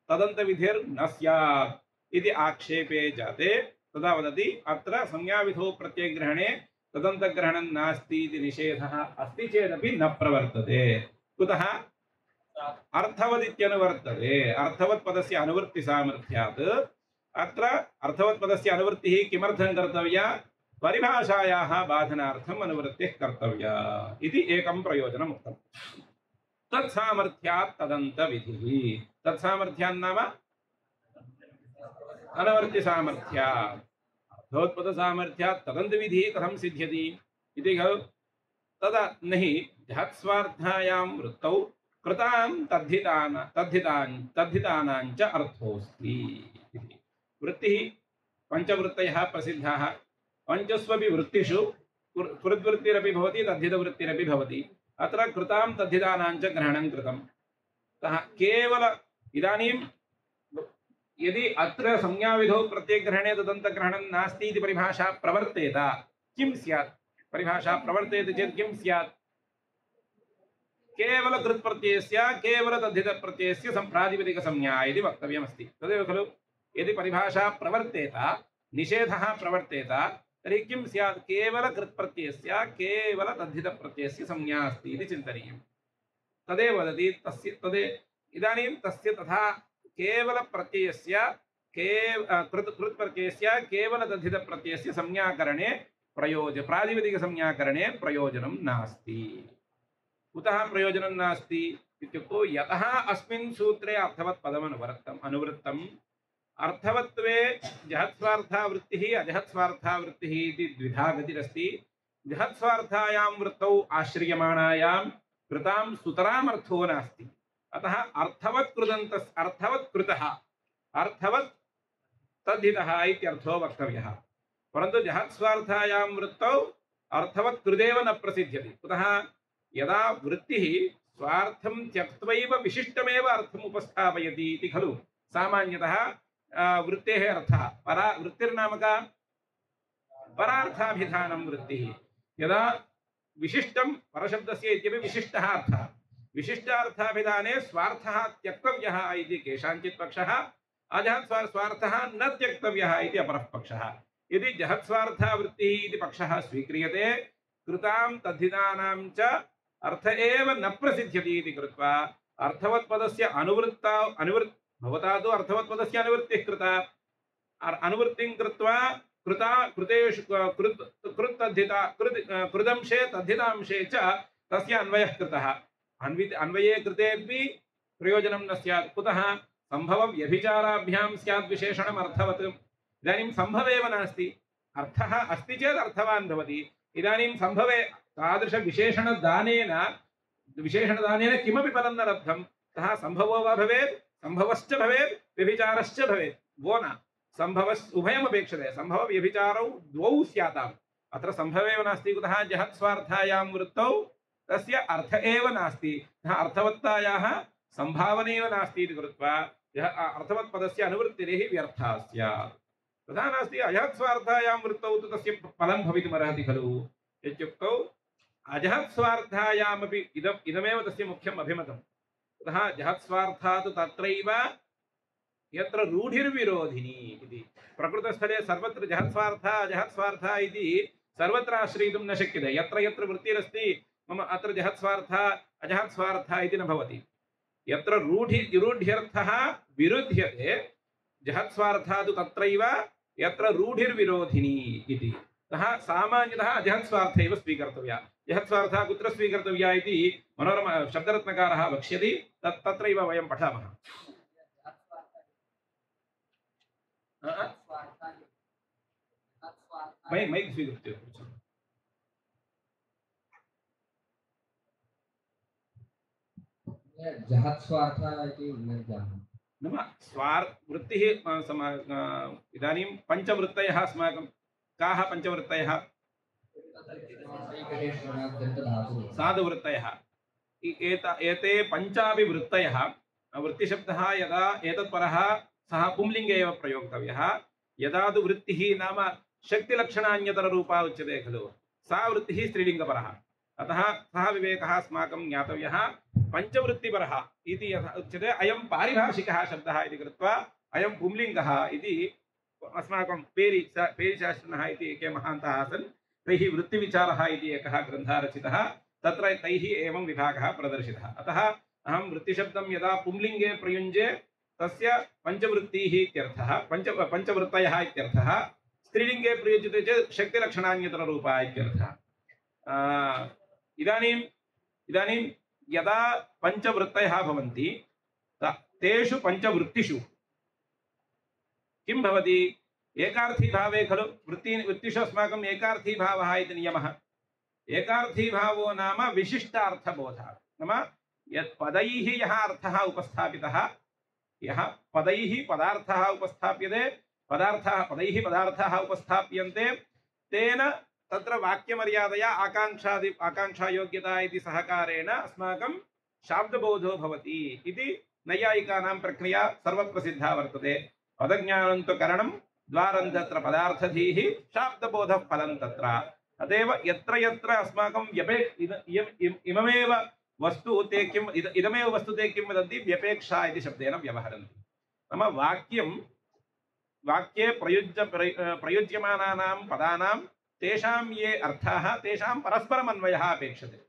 तदन्तविधिर्न स्यात् इति आक्षेपे जाते। तदा वदति अत्र संज्ञाविधौ प्रत्ययग्रहणे तदन्तग्रहणं नास्ति इति निषेधः अस्ति चेदपि न प्रवर्तते। कुतः? अर्थवदित्यनुवर्तते। अर्थवत्पदस्य अनुवृत्तिसामर्थ्यात् अत्र अर्थवत्पदस्य अनुवृत्तिः किमर्थं कर्तव्या? परिभाषायाः बाधनार्थम् अनुवृत्तिः कर्तव्या इति एकं प्रयोजनम् उक्तम्। तत्सामर्थ्यात् तदन्तविधिः। तत्सामर्थ्यान्नाम अनुवृत्तिसामर्थ्यात्। अर्थवत्पदसामर्थ्यात् तदन्तविधिः कथं सिद्ध्यति इति खलु। तदा न हि जहत्स्वार्थायां वृत्तौ कृतां तद्धितानां च अर्थोऽस्ति। वृत्तिः पञ्चवृत्तयः प्रसिद्धाः। पञ्चस्वपि वृत्तिषु कृद्वृत्तिरपि भवति तद्धितवृत्तिरपि भवति। अत्र कृतां तद्धितानां च ग्रहणं कृतम्। अतः केवल इदानीं यदि अत्र संज्ञाविधौ प्रत्ययग्रहणे तदन्तग्रहणं नास्ति इति परिभाषा प्रवर्तेत किं स्यात्? परिभाषा प्रवर्तेत चेत् किं स्यात्? केवल कृत्प्रत्ययस्य केवल तद्धितप्रत्ययस्य प्रातिपदिकसंज्ञा इति वक्तव्यमस्ति। तदेव खलु। यदि परिभाषा प्रवर्तेत निषेधः प्रवर्तेत तर्हि किं स्यात्? केवल कृत्प्रत्ययस्य केवल तद्धितप्रत्ययस्य संज्ञा अस्ति इति चिन्तनीयं। तदेव वदति इदानीं तस्य तथा केवल प्रत्ययस्य कृत्प्रत्ययस्य केवल तद्धितप्रत्ययस्य संज्ञाकरणे प्रातिपदिकसंज्ञाकरणे प्रयोजनं नास्ति। कुतः प्रयोजनं नास्ति इत्युक्तौ यतः अस्मिन् सूत्रे अर्थवत्पदम् अनुवृत्तम् अर्थवत्वे जहत्स्वार्था वृत्तिः अजहत्स्वार्था वृत्तिः इति द्विधा गतिरस्ति। जहत्स्वार्थायां वृत्तौ आश्रियमाणायां कृतां सुतराम् अर्थो नास्ति। अतः अर्थवत् तद्धितः इत्यर्थो वक्तव्यः। परन्तु जहत्स्वार्थायां वृत्तौ अर्थवत् कृदेव न प्रसिद्ध्यति। कुतः? यदा वृत्तिः स्वार्थं त्यक्त्वैव विशिष्टमेव अर्थम् उपस्थापयति इति खलु सामान्यतः वृत्तेः अर्थः। वृत्तिर्नाम का? परार्थाभिधानं वृत्तिः। यदा विशिष्टं परशब्दस्य इत्यपि विशिष्टः अर्थः। विशिष्टार्थाभिधाने स्वार्थः त्यक्तव्यः इति केषाञ्चित् पक्षः, अजहत्स्वार्थः न त्यक्तव्यः इति अपरः पक्षः। यदि जहत्स्वार्था वृत्तिः इति पक्षः स्वीक्रियते कृतां तद्धितानां च अर्थ एव न प्रसिद्ध्यति इति कृत्वा अर्थवत्पदस्य भवता तु अर्थवत्पदस्य अनुवृत्तिः कृता अनुवृत्तिं कृत्वा कृता कृतेषु कृत् कृत् तद्धिता कृत् कृदंशे तद्धितांशे च तस्य अन्वयः कृतः अन्वये कृतेऽपि प्रयोजनं न स्यात् कुतः सम्भवव्यभिचाराभ्यां स्यात् विशेषणम् अर्थवत् इदानीं सम्भवेव नास्ति अर्थः अस्ति चेत् अर्थवान् भवति इदानीं सम्भवे तादृशविशेषणदानेन किमपि फलं न लब्धं अतः सम्भवो वा भवेत् सम्भवश्च भवेत् व्यभिचारश्च भवेत् वो न सम्भवस् उभयमपेक्षते सम्भव व्यभिचारौ द्वौ स्याताम् अत्र सम्भवेव नास्ति कुतः जहत्स्वार्थायां वृत्तौ तस्य अर्थ एव नास्ति अर्थवत्तायाः सम्भावनैव नास्ति इति कृत्वा अर्थवत्पदस्य अनुवृत्तिः व्यर्था स्यात् तथा नास्ति अजहत्स्वार्थायां वृत्तौ तु तस्य फलं भवितुमर्हति खलु इत्युक्तौ अजहत्स्वार्थायामपि इदमेव तस्य मुख्यम् अभिमतम् अतः जहत्स्वार्थात् तत्रैव यत्र रूढिर्विरोधिनी इति प्रकृतस्थले सर्वत्र जहत्स्वार्था अजहत्स्वार्था इति सर्वत्र आश्रयितुं न शक्यते यत्र यत्र वृत्तिरस्ति मम अत्र जहत्स्वार्था अजहत्स्वार्था इति न भवति यत्र रूढ्यर्थः विरुध्यते जहत्स्वार्था तु तत्रैव यत्र रूढिर्विरोधिनी इति अतः सामान्यतः अजहत्स्वार्थ एव स्वीकर्तव्या जहत्स्वार्था कुत्र स्वीकर्तव्या इति मनोरम शब्दरत्नकारः वक्ष्यति तत्रैव वयं पठामः मैक् स्वीकृत्य जहत्स्वार्था इति न जानामि नाम वृत्तिः इदानीं पञ्चवृत्तयः अस्माकं काः पञ्चवृत्तयः साधुवृत्तयः एते पञ्चापि वृत्तयः वृत्तिशब्दः यदा एतत्परः सः पुंलिङ्गे एव प्रयोक्तव्यः यदा तु वृत्तिः नाम शक्तिलक्षणान्यतररूपा उच्यते खलु सा वृत्तिः स्त्रीलिङ्गपरः अतः सः विवेकः अस्माकं ज्ञातव्यः पञ्चवृत्तिपरः इति यथा उच्यते अयं पारिभाषिकः शब्दः इति कृत्वा अयं पुंलिङ्गः इति अस्माकं पेरिशास्त्रिणः इति एके महान्तः आसन् तैः वृत्तिविचारः इति एकः ग्रन्थः रचितः तत्र तैः एवं विभागः प्रदर्शितः अतः अहं वृत्तिशब्दं यदा पुंलिङ्गे प्रयुञ्जे तस्य पञ्चवृत्तिः इत्यर्थः पञ्चवृत्तयः इत्यर्थः स्त्रीलिङ्गे प्रयुज्यते चेत् शक्तिलक्षणान्यतररूपा इत्यर्थः इदानीं यदा पञ्चवृत्तयः भवन्ति तेषु पञ्चवृत्तिषु किं भवति एकार्थीभावे खलु वृत्तिषु अस्माकं एकार्थीभावः इति नियमः एकार्थीभावो नाम विशिष्टार्थबोधः नाम यत् पदैः यः अर्थः उपस्थापितः यः पदैः पदार्थः उपस्थाप्यते पदैः पदार्थाः उपस्थाप्यन्ते तेन तत्र वाक्यमर्यादया आकाङ्क्षायोग्यता इति सहकारेण अस्माकं शाब्दबोधो भवति इति नैयायिकानां प्रक्रिया सर्वप्रसिद्धा वर्तते पदज्ञानं तु करणं द्वारं तत्र पदार्थधीः शाब्दबोधः फलं तत्र अतएव यत्र यत्र अस्माकं इममेव वस्तु ते किम् इदमेव वस्तु ते किं वदन्ति व्यपेक्षा इति शब्देन व्यवहरन्ति नाम वाक्ये प्रयुज्यमानानां पदानां तेषां ये अर्थाः तेषां परस्परमन्वयः अपेक्षते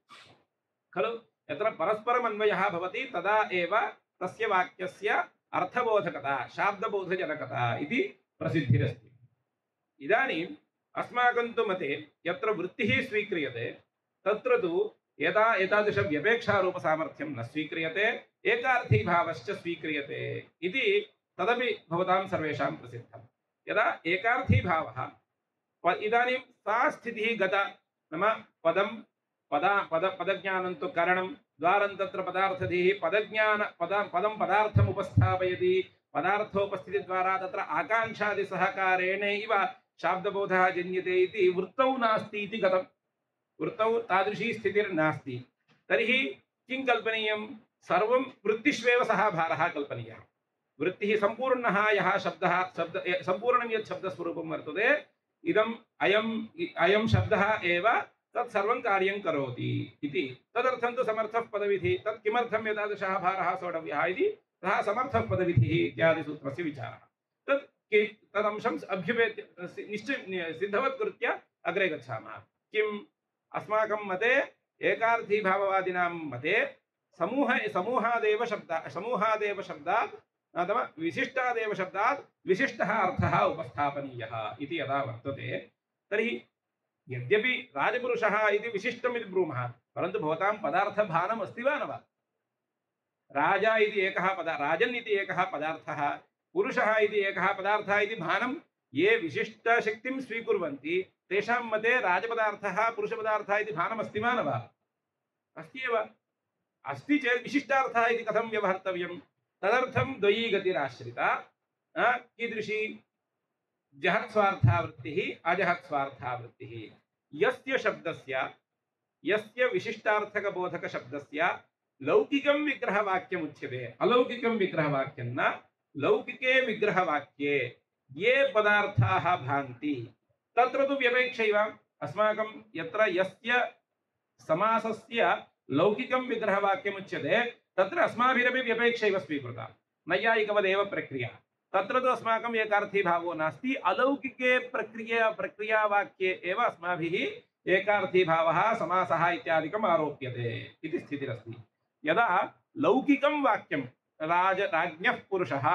खलु यत्र परस्परमन्वयः भवति तदा एव तस्य वाक्यस्य अर्थबोधकता शाब्दबोधजनकता इति प्रसिद्धिरस्ति इदानीम् अस्माकं तु मते यत्र वृत्तिः स्वीक्रियते तत्र तु यदा एतादृशव्यपेक्षारूपसामर्थ्यं न स्वीक्रियते एकार्थीभावश्च स्वीक्रियते इति तदपि भवतां सर्वेषां प्रसिद्धं यदा एकार्थीभावः इदानीं सा स्थितिः गता नाम पदज्ञानं तु करणं द्वारं तत्र पदार्थधीः पदं पदार्थम् उपस्थापयति पदार्थोपस्थितिद्वारा तत्र आकाङ्क्षादिसहकारेणैव शाब्दबोधः जन्यते इति वृत्तौ नास्ति इति गतं वृत्तौ तादृशी स्थितिर्नास्ति तर्हि किं कल्पनीयं सर्वं वृत्तिष्वेव सः भारः कल्पनीयः वृत्तिः सम्पूर्णः यः शब्दः सम्पूर्णं यत् शब्दस्वरूपं वर्तते अयं शब्दः एव तत् सर्वं कार्यं करोति इति तदर्थं तु समर्थः पदविधिः तत् किमर्थं एतादृशः भारः सोढव्यः इति सः समर्थः पदविधिः इत्यादि सूत्रस्य विचारः तदंशम् अभ्युपेत्य सिद्धवत्कृत्य अग्रे गच्छामः किम् अस्माकं मते एकार्थीभाववादिनां मते समूहादेव शब्दात् अथवा विशिष्टादेव शब्दात् विशिष्टः अर्थः उपस्थापनीयः इति यदा वर्तते तर्हि यद्यपि राजपुरुषः इति विशिष्टम् इति ब्रूमः परन्तु भवतां पदार्थभानम् अस्ति वा न वा राजा इति एकः राजन् इति एकः पदार्थः पुरुषः इति एकः पदार्थः इति भानं ये विशिष्टशक्तिं स्वीकुर्वन्ति तेषां मते राजपदार्थः पुरुषपदार्थः इति भानमस्ति वा न वा अस्ति एव अस्ति चेत् विशिष्टार्थः इति कथं व्यवहर्तव्यं तदर्थं द्वयी गतिराश्रिता कीदृशी जहत्स्वार्थावृत्तिः अजहत्स्वार्थावृत्तिः यस्य शब्दस्य यस्य विशिष्टार्थकबोधकशब्दस्य लौकिकं विग्रहवाक्यम् उच्यते अलौकिकं विग्रहवाक्यं न लौकिके विग्रहवाक्ये ये पदार्थाः भान्ति तत्र तु व्यपेक्षैव अस्माकं यत्र यस्य समासस्य लौकिकं विग्रहवाक्यम् उच्यते तत्र अस्माभिरपि व्यपेक्षैव स्वीकृता नैयायिकवदेव प्रक्रिया तत्र तु अस्माकम् एकार्थी भावो नास्ति अलौकिके प्रक्रियावाक्ये एव अस्माभिः एकार्थी भावः समासः इत्यादिकम् आरोप्यते इति स्थितिरस्ति यदा लौकिकं वाक्यं राज्ञः पुरुषः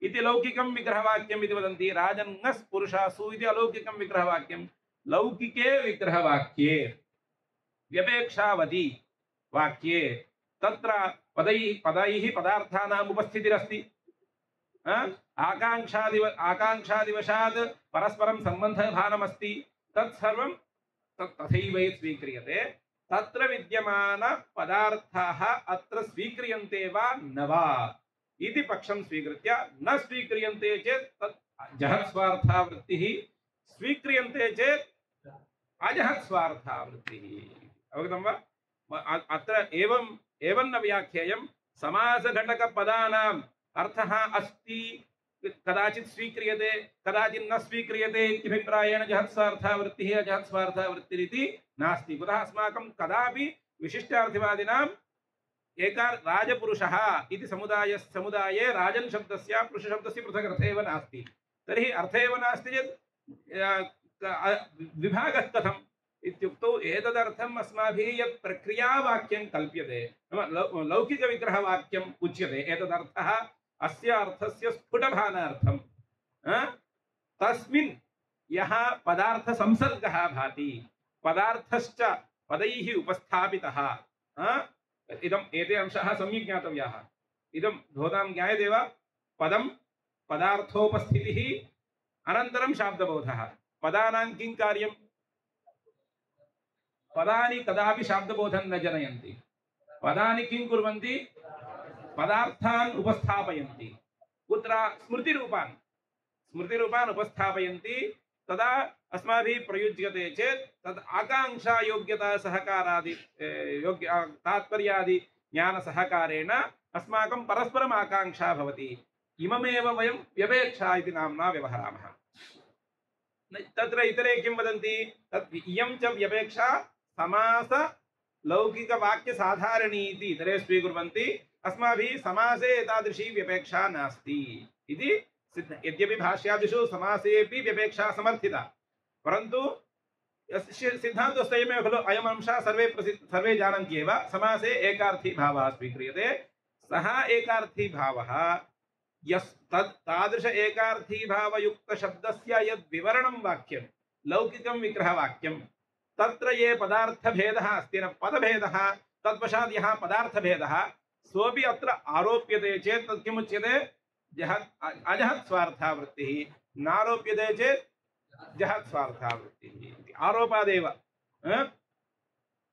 इति लौकिकं विग्रहवाक्यम् इति वदन्ति राजन्नस् पुरुषासु इति अलौकिकं विग्रहवाक्यं लौकिके विग्रहवाक्ये व्यपेक्षावधि वाक्ये तत्र पदैः पदार्थानाम् उपस्थितिरस्ति आकांक्षादिवशात् परस्परं सम्बन्धभानमस्ति तत्सर्वं तथैव स्वीक्रियते तत्र विद्यमान पदार्थाः अत्र स्वीक्रियन्ते वा न वा इति पक्षं स्वीकृत्य न स्वीक्रियन्ते चेत् तत् जहत्स्वार्थावृत्तिः स्वीक्रियन्ते चेत् अजहत्स्वार्थावृत्तिः अवगतं वा अत्र एवं न व्याख्येयं समासघटकपदानाम् अर्थः अस्ति कदाचित् स्वीक्रियते कदाचित् न स्वीक्रियते इत्यभिप्रायेण जहत्स्वार्थावृत्तिः अजहत्स्वार्थावृत्तिरिति नास्ति कुतः अस्माकं कदापि विशिष्टार्थवादिनाम् राजपुरुषः इति समुदाये राजन् शब्दस्य पुरुषशब्दस्य पृथक् अर्थ एव नास्ति तर्हि अर्थ एव नास्ति चेत् विभागः कथम् इत्युक्तौ एतदर्थम् अस्माभिः यत् प्रक्रियावाक्यं कल्प्यते लौकिकविग्रहवाक्यम् उच्यते एतदर्थः अस्य अर्थस्य स्फुटभानार्थं तस्मिन् यः पदार्थसंसर्गः भाति पदार्थश्च पदैः उपस्थापितः इदम् एते अंशाः सम्यक् ज्ञातव्याः इदं भवतां ज्ञायते वा पदं पदार्थोपस्थितिः अनन्तरं शाब्दबोधः पदानां किं कार्यं पदानि कदापि शाब्दबोधं न जनयन्ति पदानि किं कुर्वन्ति पदार्थान् उपस्थापयन्ति कुत्र स्मृतिरूपान् उपस्थापयन्ति तदा अस्माभिः प्रयुज्यते चेत् तद् आकांक्षा योग्यता सहकारादि तात्पर्यादि ज्ञानसहकारेण अस्माकं परस्परम् आकांक्षा भवति इममेव वयं व्यपेक्षा इति नाम्ना व्यवहरामः तत्र इतरे किं वदन्ति तत् इयं च व्यपेक्षा समास लौकिकवाक्यसाधारणी इति इतरे स्वीकुर्वन्ति अस्माभिः समासे एतादृशी व्यपेक्षा नास्ति इति यद्यपि भाष्यादिषु समासेपि व्यपेक्षा समर्थिता परन्तु सिद्धान्तस्तयमेव खलु अयम् अंशः सर्वे जानन्ति एव समासे एकार्थी भावः स्वीक्रियते सः एकार्थी भावः तादृश एकार्थी भावयुक्तशब्दस्य यद् विवरणं वाक्यं लौकिकं विग्रहवाक्यं तत्र ये पदार्थभेदः अस्ति न पदभेदः तत्पश्चात् यः पदार्थभेदः सोऽपि अत्र आरोप्यते चेत् तत् किमुच्यते अजहत्स्वार्थावृत्तिः नारोप्यते चेत् जहत्स्वार्थावृत्तिः आरोपादेव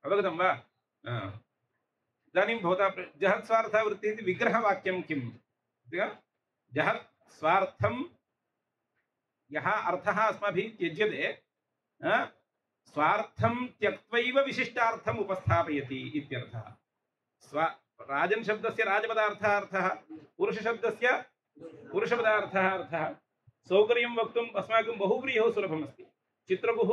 अवगतं वा इदानीं भवता जहत्स्वार्थावृत्तिः इति विग्रहवाक्यं किं जहत्स्वार्थं यः अर्थः अस्माभिः त्यज्यते स्वार्थं त्यक्त्वैव विशिष्टार्थम् उपस्थापयति इत्यर्थः राजन् शब्दस्य राजपदार्थः अर्थः पुरुषशब्दस्य पुरुषपदार्थः अर्थः सौकर्यं वक्तुम् अस्माकं बहुव्रीहौ सुलभमस्ति चित्रगुः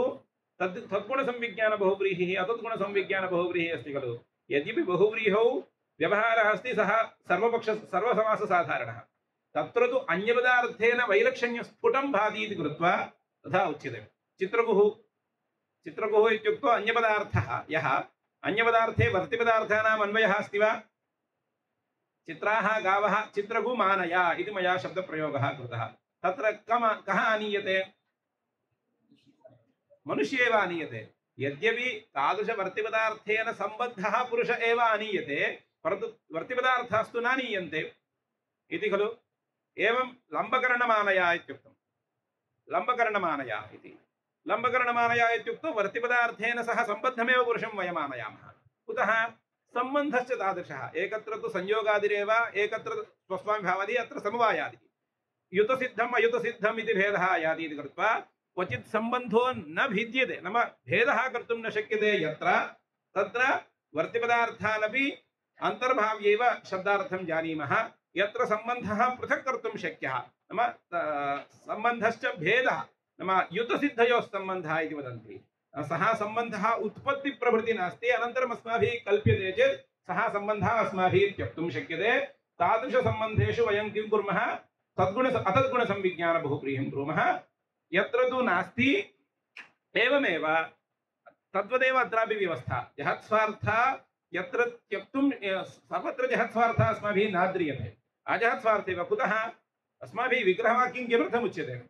तद्गुणसंविज्ञानबहुव्रीहिः अतद्गुणसंविज्ञानबहुव्रीहिः अस्ति खलु यद्यपि बहुव्रीहौ व्यवहारः अस्ति सः सर्वसमाससाधारणः तत्र तु अन्यपदार्थेन वैलक्षण्यस्फुटं भाति इति कृत्वा तथा उच्यते चित्रगुः इत्युक्तौ अन्यपदार्थः यः अन्यपदार्थे वर्तिपदार्थानाम् अन्वयः अस्ति वा चित्राः गावः चित्रगु मानया इति मया शब्दप्रयोगः कृतः तत्र कः आनीयते मनुष्य एव आनीयते यद्यपि तादृशवर्तिपदार्थेन सम्बद्धः पुरुष एव आनीयते परन्तु वर्तिपदार्थास्तु नानीयन्ते इति खलु एवं लम्बकर्णमानया इत्युक्तं लम्बकर्णमानया इति लम्बकर्णमानया इत्युक्तौ वर्तिपदार्थेन सह सम्बद्धमेव पुरुषं वयम् आनयामः कुतः सम्बन्धश्च तादृशः एकत्र तु संयोगादिरेव एकत्र स्वस्वामिभावादि अत्र समवायादि युतसिद्धम् अयुतसिद्धम् इति भेदः आयाति इति कृत्वा क्वचित् सम्बन्धो न भिद्यते नाम भेदः कर्तुं न शक्यते यत्र तत्र वर्तिपदार्थानपि अन्तर्भाव्यैव शब्दार्थं जानीमः यत्र सम्बन्धः पृथक् कर्तुं शक्यः नाम सम्बन्धश्च भेदः नाम युतसिद्धयोः सम्बन्धः इति वदन्ति सः सम्बन्धः उत्पत्तिप्रभृति नास्ति अनन्तरम् अस्माभिः कल्प्यते चेत् सः सम्बन्धः अस्माभिः त्यक्तुं शक्यते तादृशसम्बन्धेषु वयं किं कुर्मः तद्गुण अतद्गुणसंविज्ञान बहुप्रियं कुर्मः यत्र तु नास्ति एवमेव तद्वदेव अत्रापि व्यवस्था जहत्स्वार्था यत्र त्यक्तुं सर्वत्र जहत्स्वार्थः अस्माभिः नाद्रियते अजहत्स्वार्थेव कुतः अस्माभिः विग्रहवाक्यं किमर्थम् उच्यते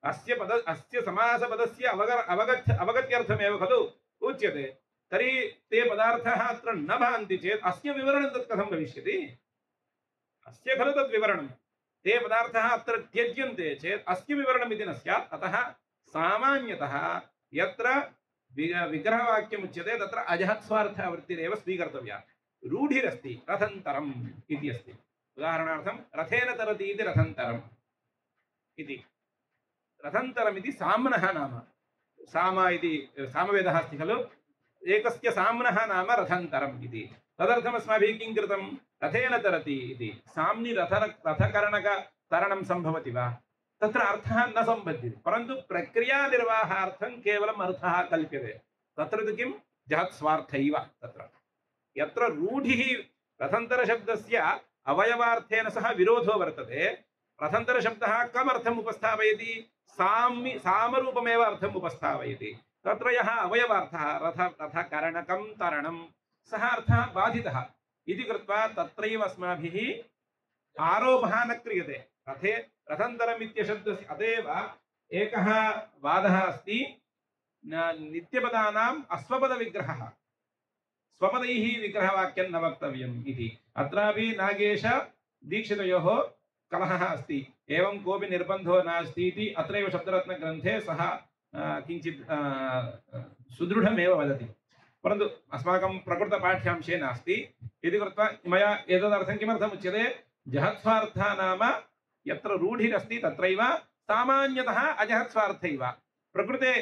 अस्य समासपदस्य अवगत्यर्थमेव खलु उच्यते तर्हि ते पदार्थाः अत्र न भान्ति चेत् अस्य विवरणं तत् कथं भविष्यति अस्य खलु तद् विवरणं ते पदार्थाः अत्र त्यज्यन्ते चेत् अस्य विवरणम् इति न स्यात् अतः सामान्यतः यत्र विग्रहवाक्यम् उच्यते तत्र अजहत्स्वार्थवृत्तिरेव स्वीकर्तव्या रूढिरस्ति रथन्तरम् इति अस्ति उदाहरणार्थं रथेन तरति इति रथन्तरम् इति रथन्तरम् इति साम्नः नाम साम इति सामवेदः अस्ति खलु एकस्य साम्नः नाम रथन्तरम् इति तदर्थम् अस्माभिः किं कृतं रथेन तरति इति साम्नि रथकरणकतरणं सम्भवति वा तत्र अर्थः न सम्बध्यते परन्तु प्रक्रियानिर्वाहार्थं केवलम् अर्थः कल्प्यते तत्र तु किं जहत्स्वार्थैव तत्र यत्र रूढिः रथन्तरशब्दस्य अवयवार्थेन सह विरोधो वर्तते रथन्तरशब्दः कम् अर्थम् उपस्थापयति सामरूपमेव अर्थम् उपस्थापयति तत्र यः अवयवार्थः रथकरणकं तरणं सः अर्थः बाधितः इति कृत्वा तत्रैव अस्माभिः आरोपः न क्रियते रथे रथन्तरम् इत्यशब्दस्य अतएव एकः वादः अस्ति नित्यपदानाम् अस्वपदविग्रहः स्वपदैः विग्रहवाक्यं न वक्तव्यम् इति अत्रापि नागेश दीक्षितयोः कलहः अस्ति एवं कोऽपि निर्बन्धो नास्ति इति अत्रैव शब्दरत्नग्रन्थे सः किञ्चित् सुदृढमेव वदति परन्तु अस्माकं प्रकृतपाठ्यांशे नास्ति इति कृत्वा मया एतदर्थं किमर्थम् उच्यते जहत्स्वार्थः नाम यत्र रूढिरस्ति तत्रैव सामान्यतः अजहत्स्वार्थैव प्रकृते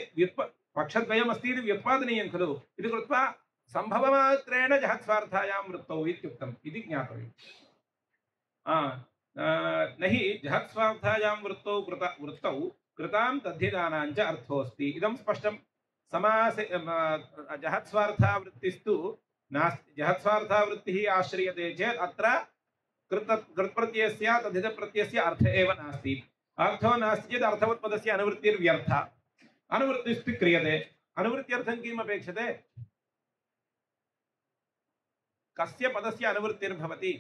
पक्षद्वयमस्ति इति व्युत्पादनीयं खलु इति कृत्वा सम्भवमात्रेण जहत्स्वार्थायां वृत्तौ इत्युक्तम् इति ज्ञातव्यम् न हि जहत्स्वार्थायां वृत्तौ कृतां तद्धिदानाञ्च अर्थोऽस्ति इदं स्पष्टं समासे जहत्स्वार्थावृत्तिस्तु नास्ति जहत्स्वार्थावृत्तिः आश्रियते चेत् अत्र कृत्प्रत्ययस्य तद्धितप्रत्ययस्य अर्थ एव नास्ति अर्थो नास्ति चेत् अर्थवत्पदस्य अनुवृत्तिर्व्यर्था अनुवृत्तिस्तु क्रियते अनुवृत्त्यर्थं किम् अपेक्षते कस्य पदस्य अनुवृत्तिर्भवति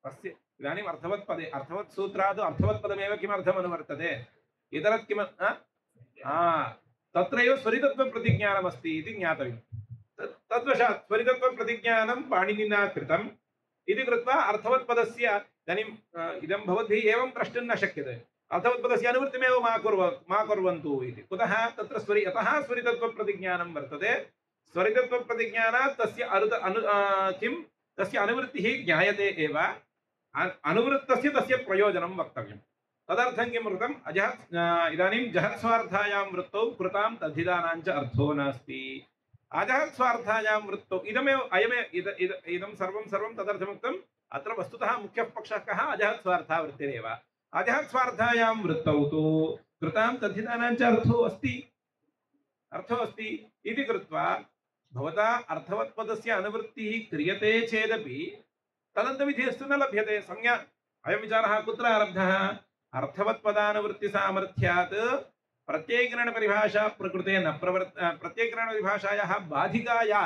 कस्य इदानीम् अर्थवत्पदे अर्थवत्सूत्रादौ अर्थवत्पदमेव किमर्थम् अनुवर्तते इतरत् किम तत्रैव स्वरितत्वप्रतिज्ञानमस्ति इति ज्ञातव्यं तद्वशात् स्वरितत्वप्रतिज्ञानं पाणिनिना कृतम् इति कृत्वा अर्थवत्पदस्य इदानीम् इदं भवद्भिः एवं प्रष्टुं न शक्यते अर्थवत्पदस्य अनुवृत्तिमेव मा कुर्वन्तु इति कुतः तत्र यतः स्वरितत्वप्रतिज्ञानं वर्तते स्वरितत्वप्रतिज्ञानात् तस्य तस्य अनुवृत्तिः ज्ञायते एव अनुवृत्तस्य तस्य प्रयोजनं वक्तव्यं तदर्थं किं कृतम् इदानीं जहत्स्वार्थायां वृत्तौ कृतां तद्धिदानाञ्च अर्थो नास्ति अजहत्स्वार्थायां वृत्तौ इदं सर्वं तदर्थमुक्तम् अत्र वस्तुतः मुख्यः पक्षः कः अजहत्स्वार्थावृत्तिरेव अजहत्स्वार्थायां वृत्तौ तु कृतां तद्धिदानाञ्च अर्थो अस्ति इति कृत्वा भवता अर्थवत्पदस्य अनुवृत्तिः क्रियते चेदपि तदन्तविधिस्तु न लभ्यते संज्ञा अयं विचारः कुत्र आरब्धः अर्थवत्पदानुवृत्तिसामर्थ्यात् प्रत्ययग्रहणपरिभाषा प्रकृते न प्रत्ययग्रहणपरिभाषायाः बाधिकाया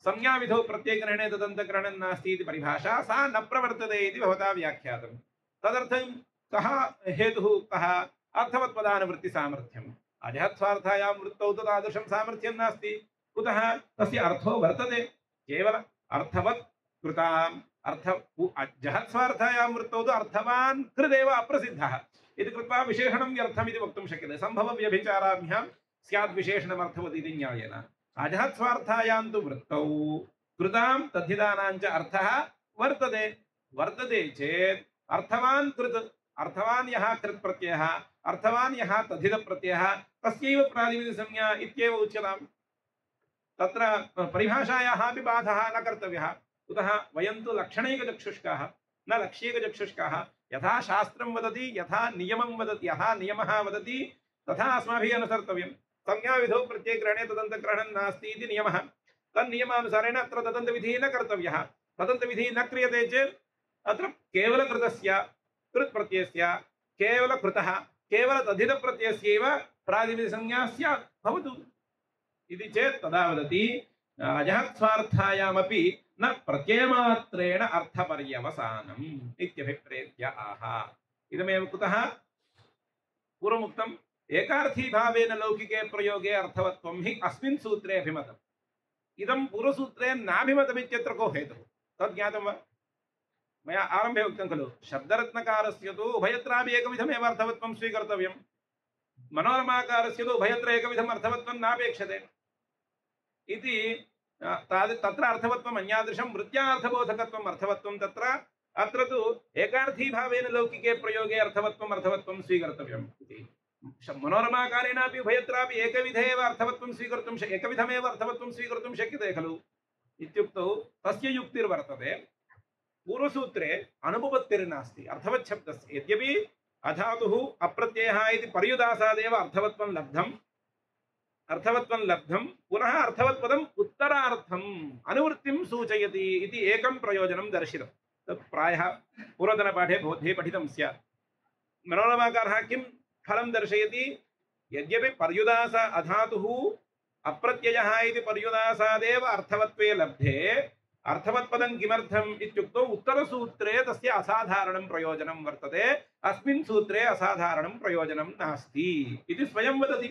संज्ञाविधौ प्रत्ययग्रहणे तदन्तग्रहणं नास्ति इति परिभाषा सा न प्रवर्तते इति भवता व्याख्यातं। तदर्थं कः हेतुः उक्तः? अर्थवत्पदानुवृत्तिसामर्थ्यम्। अजहत्स्वार्थायां वृत्तौ तु तादृशं सामर्थ्यं नास्ति। कुतः? तस्य अर्थो वर्तते केवल अर्थवत् कृताम् जहत्स्वार्थायां वृत्तौ तु अर्थवान् कृदेव अप्रसिद्धः इति कृत्वा विशेषणं व्यर्थमिति वक्तुं शक्यते। सम्भवव्यभिचाराभ्यां स्यात् विशेषणमर्थवत् इति न्यायेन। अजहत्स्वार्थायां तु वृत्तौ कृतां तद्धितानां च अर्थः वर्तते। वर्तते चेत् अर्थवान् कृत्, अर्थवान् यः कृत् प्रत्ययः, अर्थवान् यः तद्धित प्रत्ययः तस्यैव प्रातिनिधिकसंज्ञा इत्येव उच्यताम्। तत्र परिभाषायाः अपि बाधः न कर्तव्यः। कुतः? वयं तु लक्षणैकचक्षुष्काः न लक्ष्यैकचक्षुष्काः। यथा शास्त्रं वदति, यथा नियमं वदति, यथा नियमः वदति तथा अस्माभिः अनुसर्तव्यं। संज्ञाविधौ प्रत्ययग्रहणे तदन्तग्रहणं नास्ति इति नियमः। तन्नियमानुसारेण अत्र तदन्तविधिः न कर्तव्यः। तदन्तविधिः न क्रियते चेत् अत्र केवलकृतस्य कृत्प्रत्ययस्य केवलकृतः केवलतद्धितप्रत्ययस्यैव प्रातिनिधिकसंज्ञा स्यात् भवतु इति चेत् तदा वदति अजहत्स्वार्थायामपि न प्रत्ययमात्रेण अर्थपर्यवसानम् इत्यभिप्रेत्य आह। इदमेव कुतः? पूर्वमुक्तम् एकार्थीभावेन लौकिके प्रयोगे अर्थवत्वं हि अस्मिन् सूत्रे अभिमतम्। इदं पूर्वसूत्रे नाभिमतमित्यत्र को हेतुः? तद् ज्ञातं वा? मया आरम्भे उक्तं खलु शब्दरत्नकारस्य तु उभयत्रापि एकविधमेव अर्थवत्वं स्वीकर्तव्यं। मनोरमाकारस्य तु उभयत्र एकविधम् अर्थवत्वं नापेक्षते इति तत्र अर्थवत्वम् अन्यादृशं वृत्त्यार्थबोधकत्वम् अर्थवत्वं तत्र अत्र तु एकार्थीभावेन लौकिके प्रयोगे अर्थवत्वं स्वीकर्तव्यम् इति। मनोरमाकारेणापि उभयत्रापि एकविधे एव अर्थवत्वं स्वीकर्तुं एकविधमेव अर्थवत्वं स्वीकर्तुं शक्यते खलु इत्युक्तौ तस्य युक्तिर्वर्तते। पूर्वसूत्रे अनुपपत्तिर्नास्ति अर्थवच्छब्दस्य। यद्यपि अधातुः अप्रत्ययः इति पर्युदासादेव अर्थवत्वं लब्धं पुनः अर्थवत्पदम् उत्तरार्थम् अनुवृत्तिं सूचयति इति एकं प्रयोजनं दर्शितं। तत् प्रायः पूर्वतनपाठे भवद्भिः पठितं स्यात्। मनोरमाकारः किं फलं दर्शयति? यद्यपि पर्युदास अधातुः अप्रत्ययः इति पर्युदासादेव अर्थवत्वे लब्धे अर्थवत्पदं किमर्थम् इत्युक्तौ उत्तरसूत्रे तस्य असाधारणं प्रयोजनं वर्तते, अस्मिन् सूत्रे असाधारणं प्रयोजनं नास्ति इति स्वयं वदति।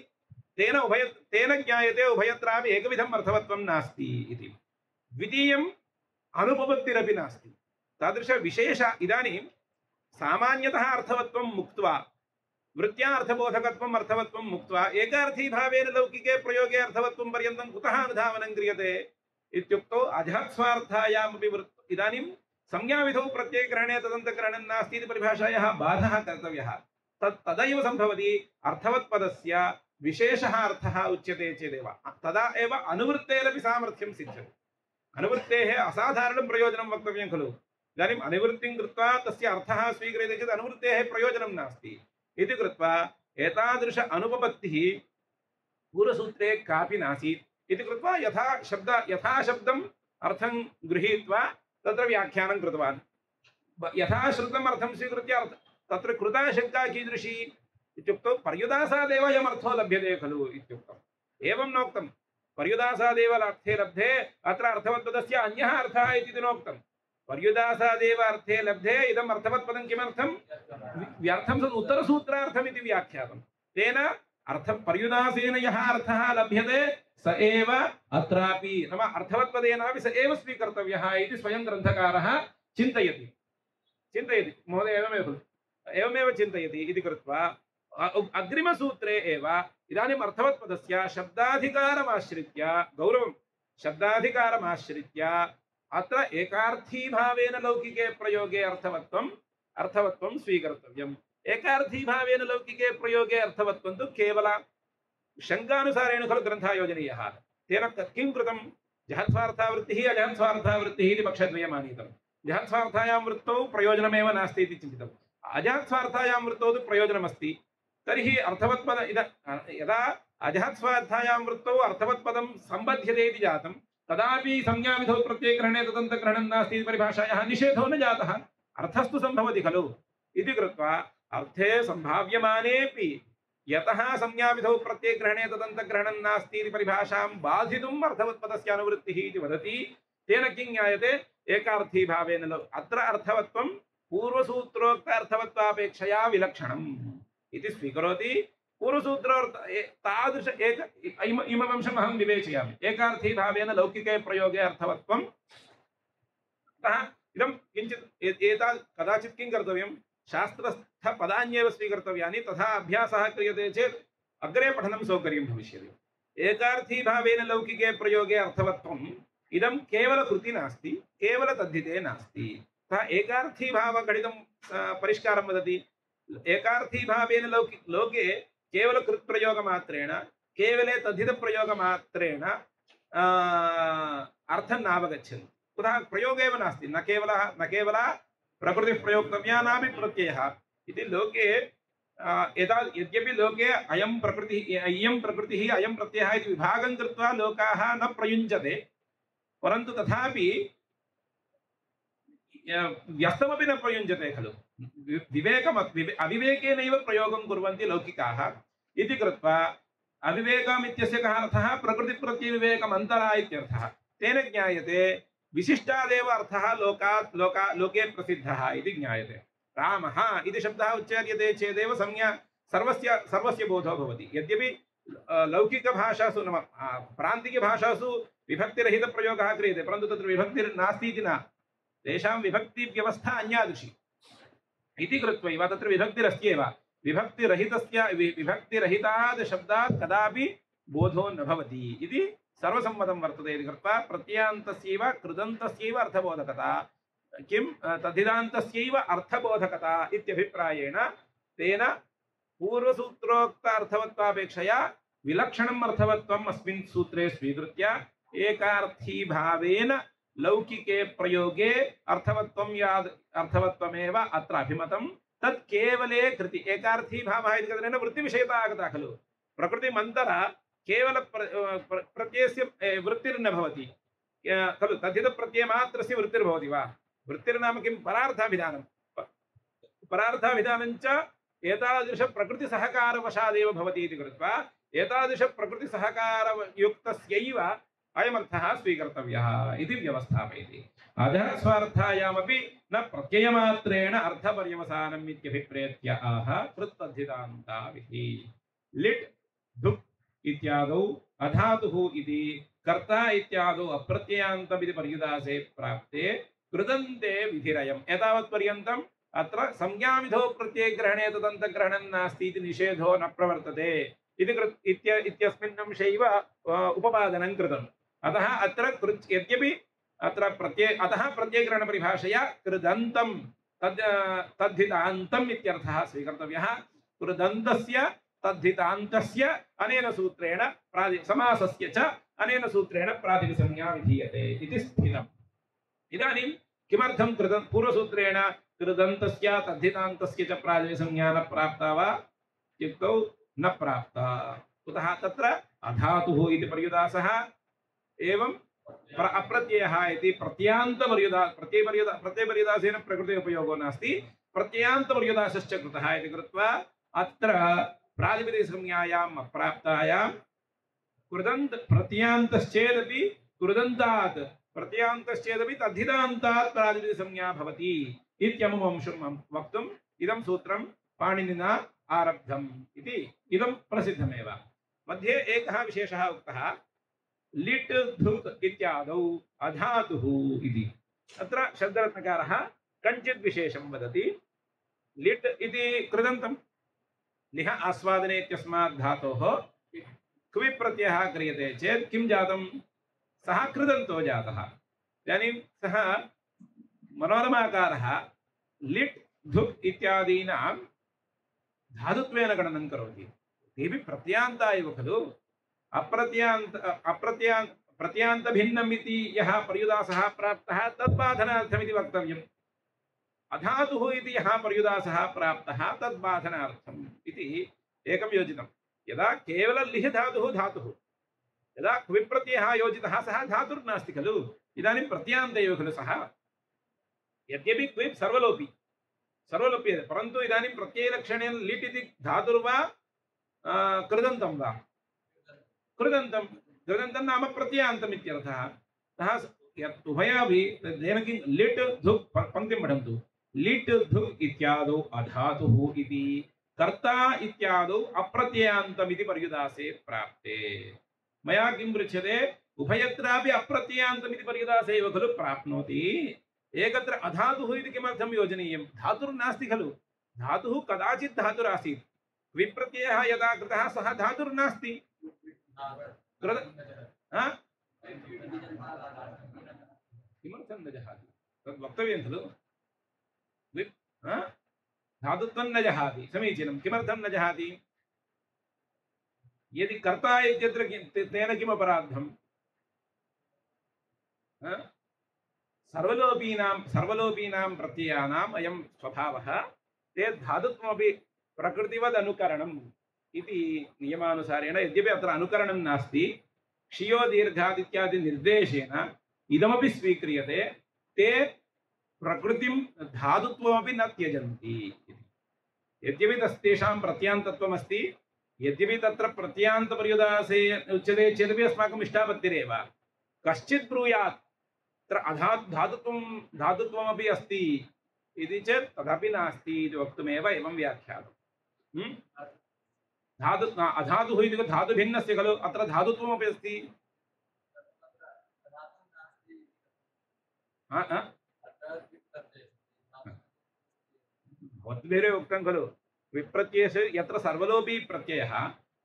तेन ज्ञायते उभयत्रापि एकविधम् अर्थवत्वं नास्ति इति। द्वितीयम् अनुपपत्तिरपि नास्ति। तादृशविशेष इदानीं सामान्यतः अर्थवत्वं मुक्त्वा वृत्त्या अर्थबोधकत्वम् अर्थवत्वं मुक्त्वा एकार्थीभावेन लौकिके प्रयोगे अर्थवत्वं पर्यन्तं कुतः अनुधावनं क्रियते इत्युक्तौ अजहत्स्वार्थायामपि इदानीं संज्ञाविधौ प्रत्ययग्रहणे तदन्तग्रहणं नास्ति इति परिभाषायाः बाधः कर्तव्यः। तदैव सम्भवति अर्थवत्पदस्य विशेषः अर्थः उच्यते चेदेव तदा एव अनुवृत्तेरपि सामर्थ्यं सिद्ध्यति। अनुवृत्तेः असाधारणं प्रयोजनं वक्तव्यं खलु। इदानीम् अनुवृत्तिं कृत्वा तस्य अर्थः स्वीक्रियते चेत् अनुवृत्तेः प्रयोजनं नास्ति इति कृत्वा एतादृश अनुपपत्तिः पूर्वसूत्रे कापि नासीत् इति कृत्वा यथा शब्दम् अर्थं गृहीत्वा तत्र व्याख्यानं कृतवान्। यथा श्रुतम् अर्थं स्वीकृत्य तत्र कृता शङ्का कीदृशी इत्युक्तौ पर्युदासादेव अयमर्थो लभ्यते खलु इत्युक्तम्। एवं नोक्तं पर्युदासादेव अर्थे लब्धे अत्र अर्थवत्पदस्य अन्यः अर्थः इति नोक्तं। पर्युदासादेव अर्थे लब्धे इदम् अर्थवत्पदं किमर्थं व्यर्थं सन् उत्तरसूत्रार्थमिति व्याख्यातं। तेन अर्थं पर्युदासेन यः अर्थः लभ्यते स एव अत्रापि नाम अर्थवत्पदेनापि स एव स्वीकर्तव्यः इति स्वयं ग्रन्थकारः चिन्तयति महोदय एवमेव चिन्तयति इति कृत्वा अग्रिमसूत्रे एव इदानीम् अर्थवत्पदस्य शब्दाधिकारमाश्रित्य गौरवं शब्दाधिकारमाश्रित्य अत्र एकार्थीभावेन लौकिके प्रयोगे अर्थवत्वं स्वीकर्तव्यम्। एकार्थीभावेन लौकिके प्रयोगे अर्थवत्वं तु केवल शङ्कानुसारेण खलु ग्रन्थः योजनीयः। तेन किं कृतं? जहत्स्वार्थावृत्तिः अजहत्स्वार्थावृत्तिः इति पक्षद्वयमानीतं। जहत्स्वार्थायां वृत्तौ प्रयोजनमेव नास्ति इति चिन्तितम्। अजहत्स्वार्थायां वृत्तौ तु प्रयोजनमस्ति। तर्हि अर्थवत्पद यदा अजहत्स्वार्थायां वृत्तौ अर्थवत्पदं सम्बध्यते इति जातं तदापि संज्ञाविधौ प्रत्ययग्रहणे तदन्तग्रहणं नास्ति इति परिभाषायाः निषेधो न जातः। अर्थस्तु सम्भवति खलु इति कृत्वा अर्थे सम्भाव्यमानेऽपि यतः संज्ञाविधौ प्रत्ययग्रहणे तदन्तग्रहणं नास्ति इति परिभाषां बाधितुम् अर्थवत्पदस्य अनुवृत्तिः इति वदति। तेन किं ज्ञायते? एकार्थी भावेन अत्र अर्थवत्वं पूर्वसूत्रोक्त अर्थवत्वापेक्षया विलक्षणम् इति स्वीकरोति। पूर्वसूत्रार्थ तादृश इमम् अंशम् अहं विवेचयामि। एकार्थी भावेन लौकिके प्रयोगे अर्थवत्वम्। अतः इदं किञ्चित् कदाचित् किं कर्तव्यं? शास्त्रस्थपदान्येव स्वीकर्तव्यानि। तथा अभ्यासः क्रियते चेत् अग्रे पठनं सौकर्यं भविष्यति। एकार्थी भावेन लौकिके प्रयोगे अर्थवत्वम् इदं केवलकृति नास्ति, केवलतद्धिते नास्ति। अतः एकार्थी भावगणितं परिष्कारं वदति। एकार्थी भावेन लोके केवलकृत्प्रयोगमात्रेण, केवले तद्धितप्रयोगमात्रेण अर्थं नावगच्छति। कुतः? प्रयोगेव नास्ति। न केवला प्रकृतिः प्रयोक्तव्या नापि प्रत्ययः इति लोके यद्यपि लोके इयं प्रकृतिः अयं प्रत्ययः इति विभागं कृत्वा लोकाः न प्रयुञ्जते, परन्तु तथापि व्यस्तमपि न प्रयुञ्जते खलु। अविवेकेनैव प्रयोगं कुर्वन्ति लौकिकाः इति कृत्वा अविवेकमित्यस्य कः अर्थः? प्रकृतिप्रत्ययविवेकम् अन्तरा इत्यर्थः। तेन ज्ञायते विशिष्टादेव अर्थः लोके प्रसिद्धः इति ज्ञायते। रामः इति शब्दः उच्चार्यते चेदेव संज्ञा सर्वस्य बोधो भवति। यद्यपि लौकिकभाषासु नाम प्रान्तिकभाषासु विभक्तिरहितप्रयोगः क्रियते, परन्तु तत्र विभक्तिर्नास्ति इति न। तेषां विभक्तिव्यवस्था अन्यादृशी इति कृत्वैव तत्र विभक्तिरस्त्येव। विभक्तिरहितात् शब्दात् कदापि बोधो न भवति इति सर्वसम्मतं वर्तते। इति कृत्वा प्रत्ययान्तस्यैव कृदन्तस्यैव अर्थबोधकता, किं तद्धितान्तस्यैव अर्थबोधकता इत्यभिप्रायेण तेन पूर्वसूत्रोक्त अर्थवत्वापेक्षया विलक्षणम् अर्थवत्वम् अस्मिन् सूत्रे स्वीकृत्य एकार्थी भावेन लौकिके प्रयोगे अर्थवत्वमेव अत्र अभिमतं। तत् केवले कृति एकार्थी भावः इति कथनेन वृत्तिविषयता आगता खलु। प्रकृतिमन्तर केवल प्रत्ययस्य वृत्तिर्न भवति खलु। तद्धितप्रत्ययमात्रस्य वृत्तिर्भवति वा? वृत्तिर्नाम किं? परार्थाभिधानं। परार्थाभिधानं च एतादृशप्रकृतिसहकारवशादेव भवति इति कृत्वा एतादृशप्रकृतिसहकारयुक्तस्यैव अयमर्थः स्वीकर्तव्यः इति व्यवस्थापयति। अधः स्वार्थायामपि न प्रत्ययमात्रेण अर्थपर्यवसानम् इत्यभिप्रेत्य आह कृत्तद्धितान्ताभिः। लिट् धुक् इत्यादौ अधातुः इति कर्ता इत्यादौ अप्रत्ययान्तमिति पर्युदासे प्राप्ते कृदन्ते विधिरयम्। एतावत्पर्यन्तम् अत्र संज्ञाविधौ प्रत्ययग्रहणे तदन्तग्रहणं नास्ति इति निषेधो न प्रवर्तते इत्यस्मिन् अंशैव उपपादनं कृतम्। अतः अत्र यद्यपि अत्र अतः प्रत्ययग्रहणपरिभाषया कृदन्तं तद्धितान्तम् इत्यर्थः स्वीकर्तव्यः। कृदन्तस्य तद्धितान्तस्य अनेन सूत्रेण समासस्य च अनेन सूत्रेण प्रातिपसंज्ञा विधीयते इति स्थितम्। इदानीं किमर्थं पूर्वसूत्रेण कृदन्तस्य तद्धितान्तस्य च प्रातिपसंज्ञा न प्राप्ता वा इत्युक्तौ न प्राप्ता। कुतः? तत्र अधातुः इति पर्युदासः एवं अप्रत्ययः इति प्रत्ययपर्युदासेन प्रकृते उपयोगो नास्ति, प्रत्ययान्तपर्युदासश्च कृतः इति कृत्वा अत्र प्रातिपदिकसंज्ञायाम् अप्राप्तायां प्रत्ययान्तश्चेदपि कृदन्तात् प्रत्ययान्तश्चेदपि तद्धितान्तात् प्रातिपदिकसंज्ञा भवति इत्यमुम् अंशं वक्तुम् इदं सूत्रं पाणिनिना आरब्धम् इति इदं प्रसिद्धमेव। मध्ये एकः विशेषः उक्तः, लिट् धुक् इत्यादौ अधातुः इति। अत्र शब्दरत्नकारः कञ्चित् विशेषं वदति। लिट् इति कृदन्तं लिह आस्वादने इत्यस्मात् धातोः क्वि प्रत्ययः क्रियते चेत् किं जातं? सः कृदन्तो जातः। इदानीं सः मनोरमाकारः लिट् धुक् इत्यादीनां धातुत्वेन गणनं करोति। तेऽपि प्रत्ययान्ता एव खलु। प्रत्ययान्तभिन्नम् इति यः पर्युदासः प्राप्तः तद्बाधनार्थमिति वक्तव्यम्। अधातुः इति यः पर्युदासः प्राप्तः तद्बाधनार्थम् इति एकं योजितं। यदा केवल लिह् धातुः धातुः, यदा क्विप्रत्ययः योजितः सः धातुर्नास्ति खलु। इदानीं प्रत्ययान्त एव खलु सः। यद्यपि क्विप् सर्वलोपी, परन्तु इदानीं प्रत्ययलक्षणेन लिट् इति धातुर्वा कृदन्तं वा कृदन्तं कृदन्तं नाम प्रत्ययान्तम् इत्यर्थः अतः यत् उभयाभि तेन किं लिट् धुक् पङ्क्तिं पठन्तु लिट् धुक् इत्यादौ अधातुः इति कर्ता इत्यादौ अप्रत्ययान्तम् इति पर्युदासे प्राप्ते मया किं पृच्छ्यते उभयत्रापि अप्रत्ययान्तम् इति पर्युदासे एव खलु प्राप्नोति एकत्र अधातुः इति किमर्थं योजनीयं धातुर्नास्ति खलु धातुः कदाचित् धातुरासीत् विप्रत्ययः यदा कृतः सः धातुर्नास्ति किमर्थं न जहाति तद् वक्तव्यं खलु धातुत्वं न जहाति समीचीनं किमर्थं न जहाति यदि कर्ता इत्यत्र तेन किम् अपराधं सर्वलोपीनां प्रत्ययानाम् अयं स्वभावः ते धातुत्वमपि प्रकृतिवद् अनुकरणम् इति नियमानुसारेण यद्यपि अत्र अनुकरणं नास्ति क्षियो दीर्घात् इत्यादि निर्देशेन इदमपि स्वीक्रियते ते प्रकृतिं धातुत्वमपि न त्यजन्ति यद्यपि तेषां प्रत्यान्तत्वमस्ति यद्यपि तत्र प्रत्यान्तपर्युदासे उच्यते चेदपि अस्माकम् इष्टापत्तिरेव कश्चित् ब्रूयात् तत्र धातुत्वमपि अस्ति इति चेत् तदपि नास्ति इति वक्तुमेव एवं व्याख्यातम् अधातुः इति धातुभिन्नस्य खलु अत्र धातुत्वमपि अस्ति भवद्भिरेव उक्तं खलु विप्रत्ययस्य यत्र सर्वलोपी प्रत्ययः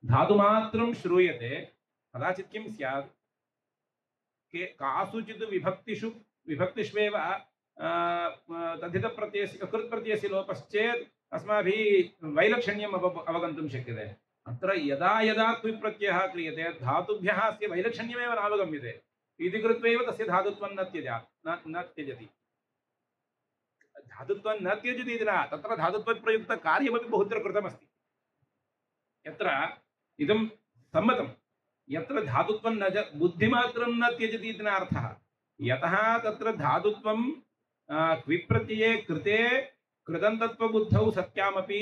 धातुमात्रं श्रूयते कदाचित् किं स्यात् कासुचित् विभक्तिष्वेव तद्धितप्रत्ययस्य कृत्प्रत्ययस्य लोपश्चेत् अस्माभिः वैलक्षण्यम् अवगन्तुं शक्यते अत्र यदा यदा क्विप्रत्ययः क्रियते धातुभ्यः अस्य वैलक्षण्यमेव नावगम्यते इति कृत्वा एव तस्य धातुत्वं न त्यजति धातुत्वं न त्यजति इति न तत्र धातुत्वप्रयुक्तकार्यमपि बहुत्र कृतमस्ति यत्र इदं सम्मतं यत्र धातुत्वं न बुद्धिमात्रं न त्यजति इति न अर्थः यतः तत्र धातुत्वं क्विप्रत्यये कृते कृदन्तत्वबुद्धौ सत्यामपि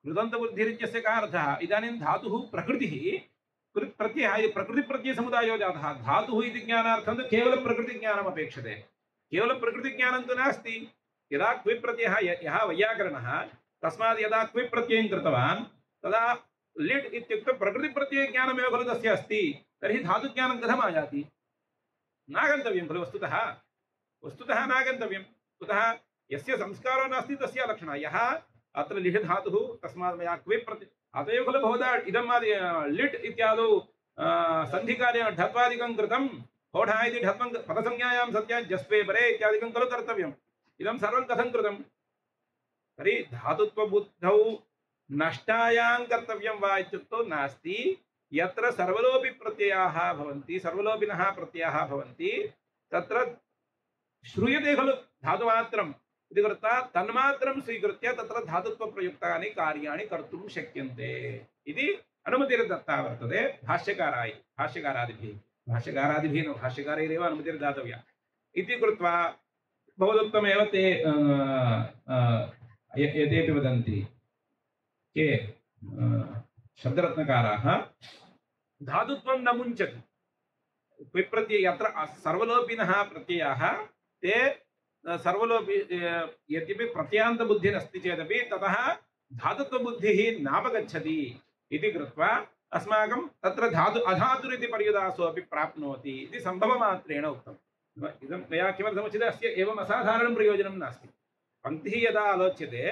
कृदन्तबुद्धिरित्यस्य का अर्थः इदानीं धातुः प्रकृतिः प्रत्ययः प्रकृतिप्रत्ययसमुदायो जातः धातुः इति ज्ञानार्थं तु केवलं प्रकृतिज्ञानम् अपेक्षते केवलं प्रकृतिज्ञानं तु नास्ति यदा क्विप्रत्ययः यः वैयाकरणः तस्मात् यदा क्विप्रत्ययं कृतवान् तदा लिट् इत्युक्ते प्रकृतिप्रत्ययज्ञानमेव खलु तस्य अस्ति तर्हि धातुज्ञानं कथम् आयाति नागन्तव्यं खलु वस्तुतः नागन्तव्यं कुतः यस्य संस्कारो नास्ति तस्य लक्षणः यः अत्र लिट् धातुः तस्मात् मया क्विप्रत्यय अत एव खलु भवता इदं लिट् इत्यादौ सन्धिकार्येण ढत्वादिकं कृतं होठः इति ढत्वं पदसंज्ञायां सत्यां जस्वे परे इत्यादिकं खलु कर्तव्यम् इदं सर्वं कथं कृतं तर्हि धातुत्वबुद्धौ नष्टायां कर्तव्यं वा इत्युक्तौ नास्ति यत्र सर्वलोपि प्रत्ययाः भवन्ति सर्वलोपिनः प्रत्ययाः भवन्ति तत्र श्रूयते खलु धातुमात्रम् इति कृत्वा तन्मात्रं स्वीकृत्य तत्र धातुत्वप्रयुक्तानि कार्याणि कर्तुं शक्यन्ते इति अनुमतिर्दत्ता वर्तते भाष्यकारादिभिः न भाष्यकारैरेव अनुमतिर्दातव्या इति कृत्वा भवदुक्तमेव ते एतेपि वदन्ति के शब्दरत्नकाराः धातुत्वं न मुञ्चति विप्रत्यय यत्र सर्वलोपिनः प्रत्ययाः ते सर्वलोपि यद्यपि प्रत्यान्तबुद्धिरस्ति चेदपि ततः धातुत्वबुद्धिः नापगच्छति इति कृत्वा अस्माकं तत्र अधातुरिति पर्युदासो अपि प्राप्नोति इति सम्भवमात्रेण उक्तम् इदं मया किमर्थमुच्यते अस्य एवम् असाधारणं प्रयोजनं नास्ति पङ्क्तिः यदा आलोच्यते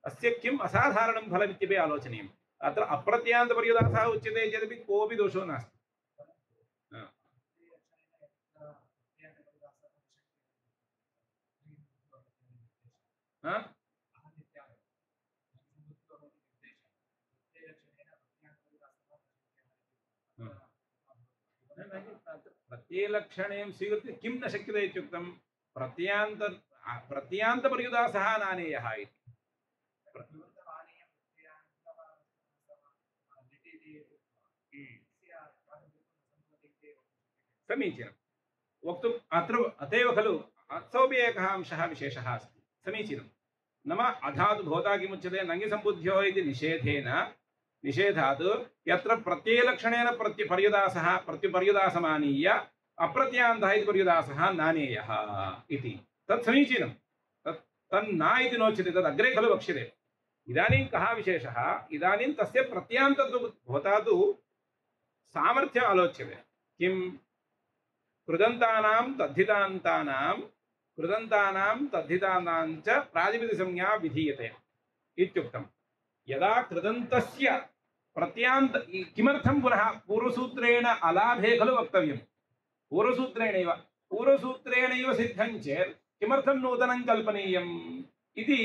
अस्य किम् असाधारणं फलमित्यपि आलोचनीयम् अत्र अप्रत्यान्तपर्युदासः उच्यते चेदपि कोऽपि दोषो नास्ति प्रत्ययलक्षणेन स्वीकृत्य किं न शक्यते इत्युक्तं प्रत्यान्तपर्युदासः नानेयः इति समीचीनं वक्तुम् अत्र अतएव खलु अथोपि एकः अंशः विशेषः अस्ति समीचीनं नाम अधातु भवता किमुच्यते नङि सम्बुद्ध्यो इति निषेधेन निषेधात् यत्र प्रत्ययलक्षणेन पर्युदासः प्रत्युपर्युदासमानीय अप्रत्यान्तः इति पर्युदासः नानेयः इति तत् समीचीनं तन्न इति नोच्यते तद् अग्रे खलु वक्ष्यते इदानीं कः विशेषः इदानीं तस्य प्रत्यान्तत्वं भवता तु सामर्थ्यम् आलोच्यते किं कृदन्तानां तद्धितानां च प्रातिपदिकसंज्ञा विधीयते इत्युक्तं यदा कृदन्तस्य प्रत्यान्त किमर्थं पुनः पूर्वसूत्रेण अलाभे खलु वक्तव्यं पूर्वसूत्रेणैव सिद्धं चेत् किमर्थं नूतनं कल्पनीयम् इति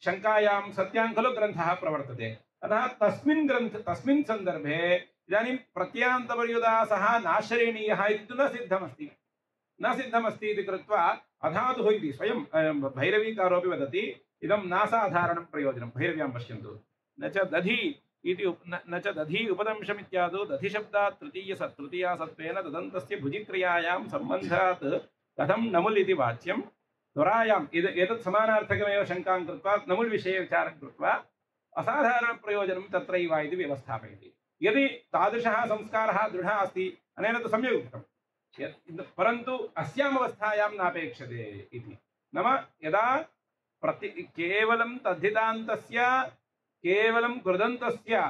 शङ्कायां सत्यां खलु ग्रन्थः प्रवर्तते अतः तस्मिन् सन्दर्भे इदानीं प्रत्यान्तपर्युदासः नाश्रयणीयः इति तु न सिद्धमस्ति इति कृत्वा अधातुः इति स्वयं भैरवीकारोऽपि वदति इदं नासाधारणं प्रयोजनं भैरव्यां पश्यन्तु न च दधि उपदंशमित्यादौ दधिशब्दात् तृतीया सत्त्वेन तदन्तस्य भुजिक्रियायां सम्बन्धात् कथं नमुल् इति वाच्यं त्वरायाम् एतत् समानार्थकमेव शङ्कां कृत्वा नमुल् विषये विचारं कृत्वा असाधारणप्रयोजनं तत्रैव इति व्यवस्थापयति यदि तादृशः संस्कारः दृढः अस्ति अनेन तु सम्यक् उक्तं परन्तु अस्याम् अवस्थायां नापेक्षते इति नाम यदा केवलं तद्धितान्तस्य केवलं कृदन्तस्य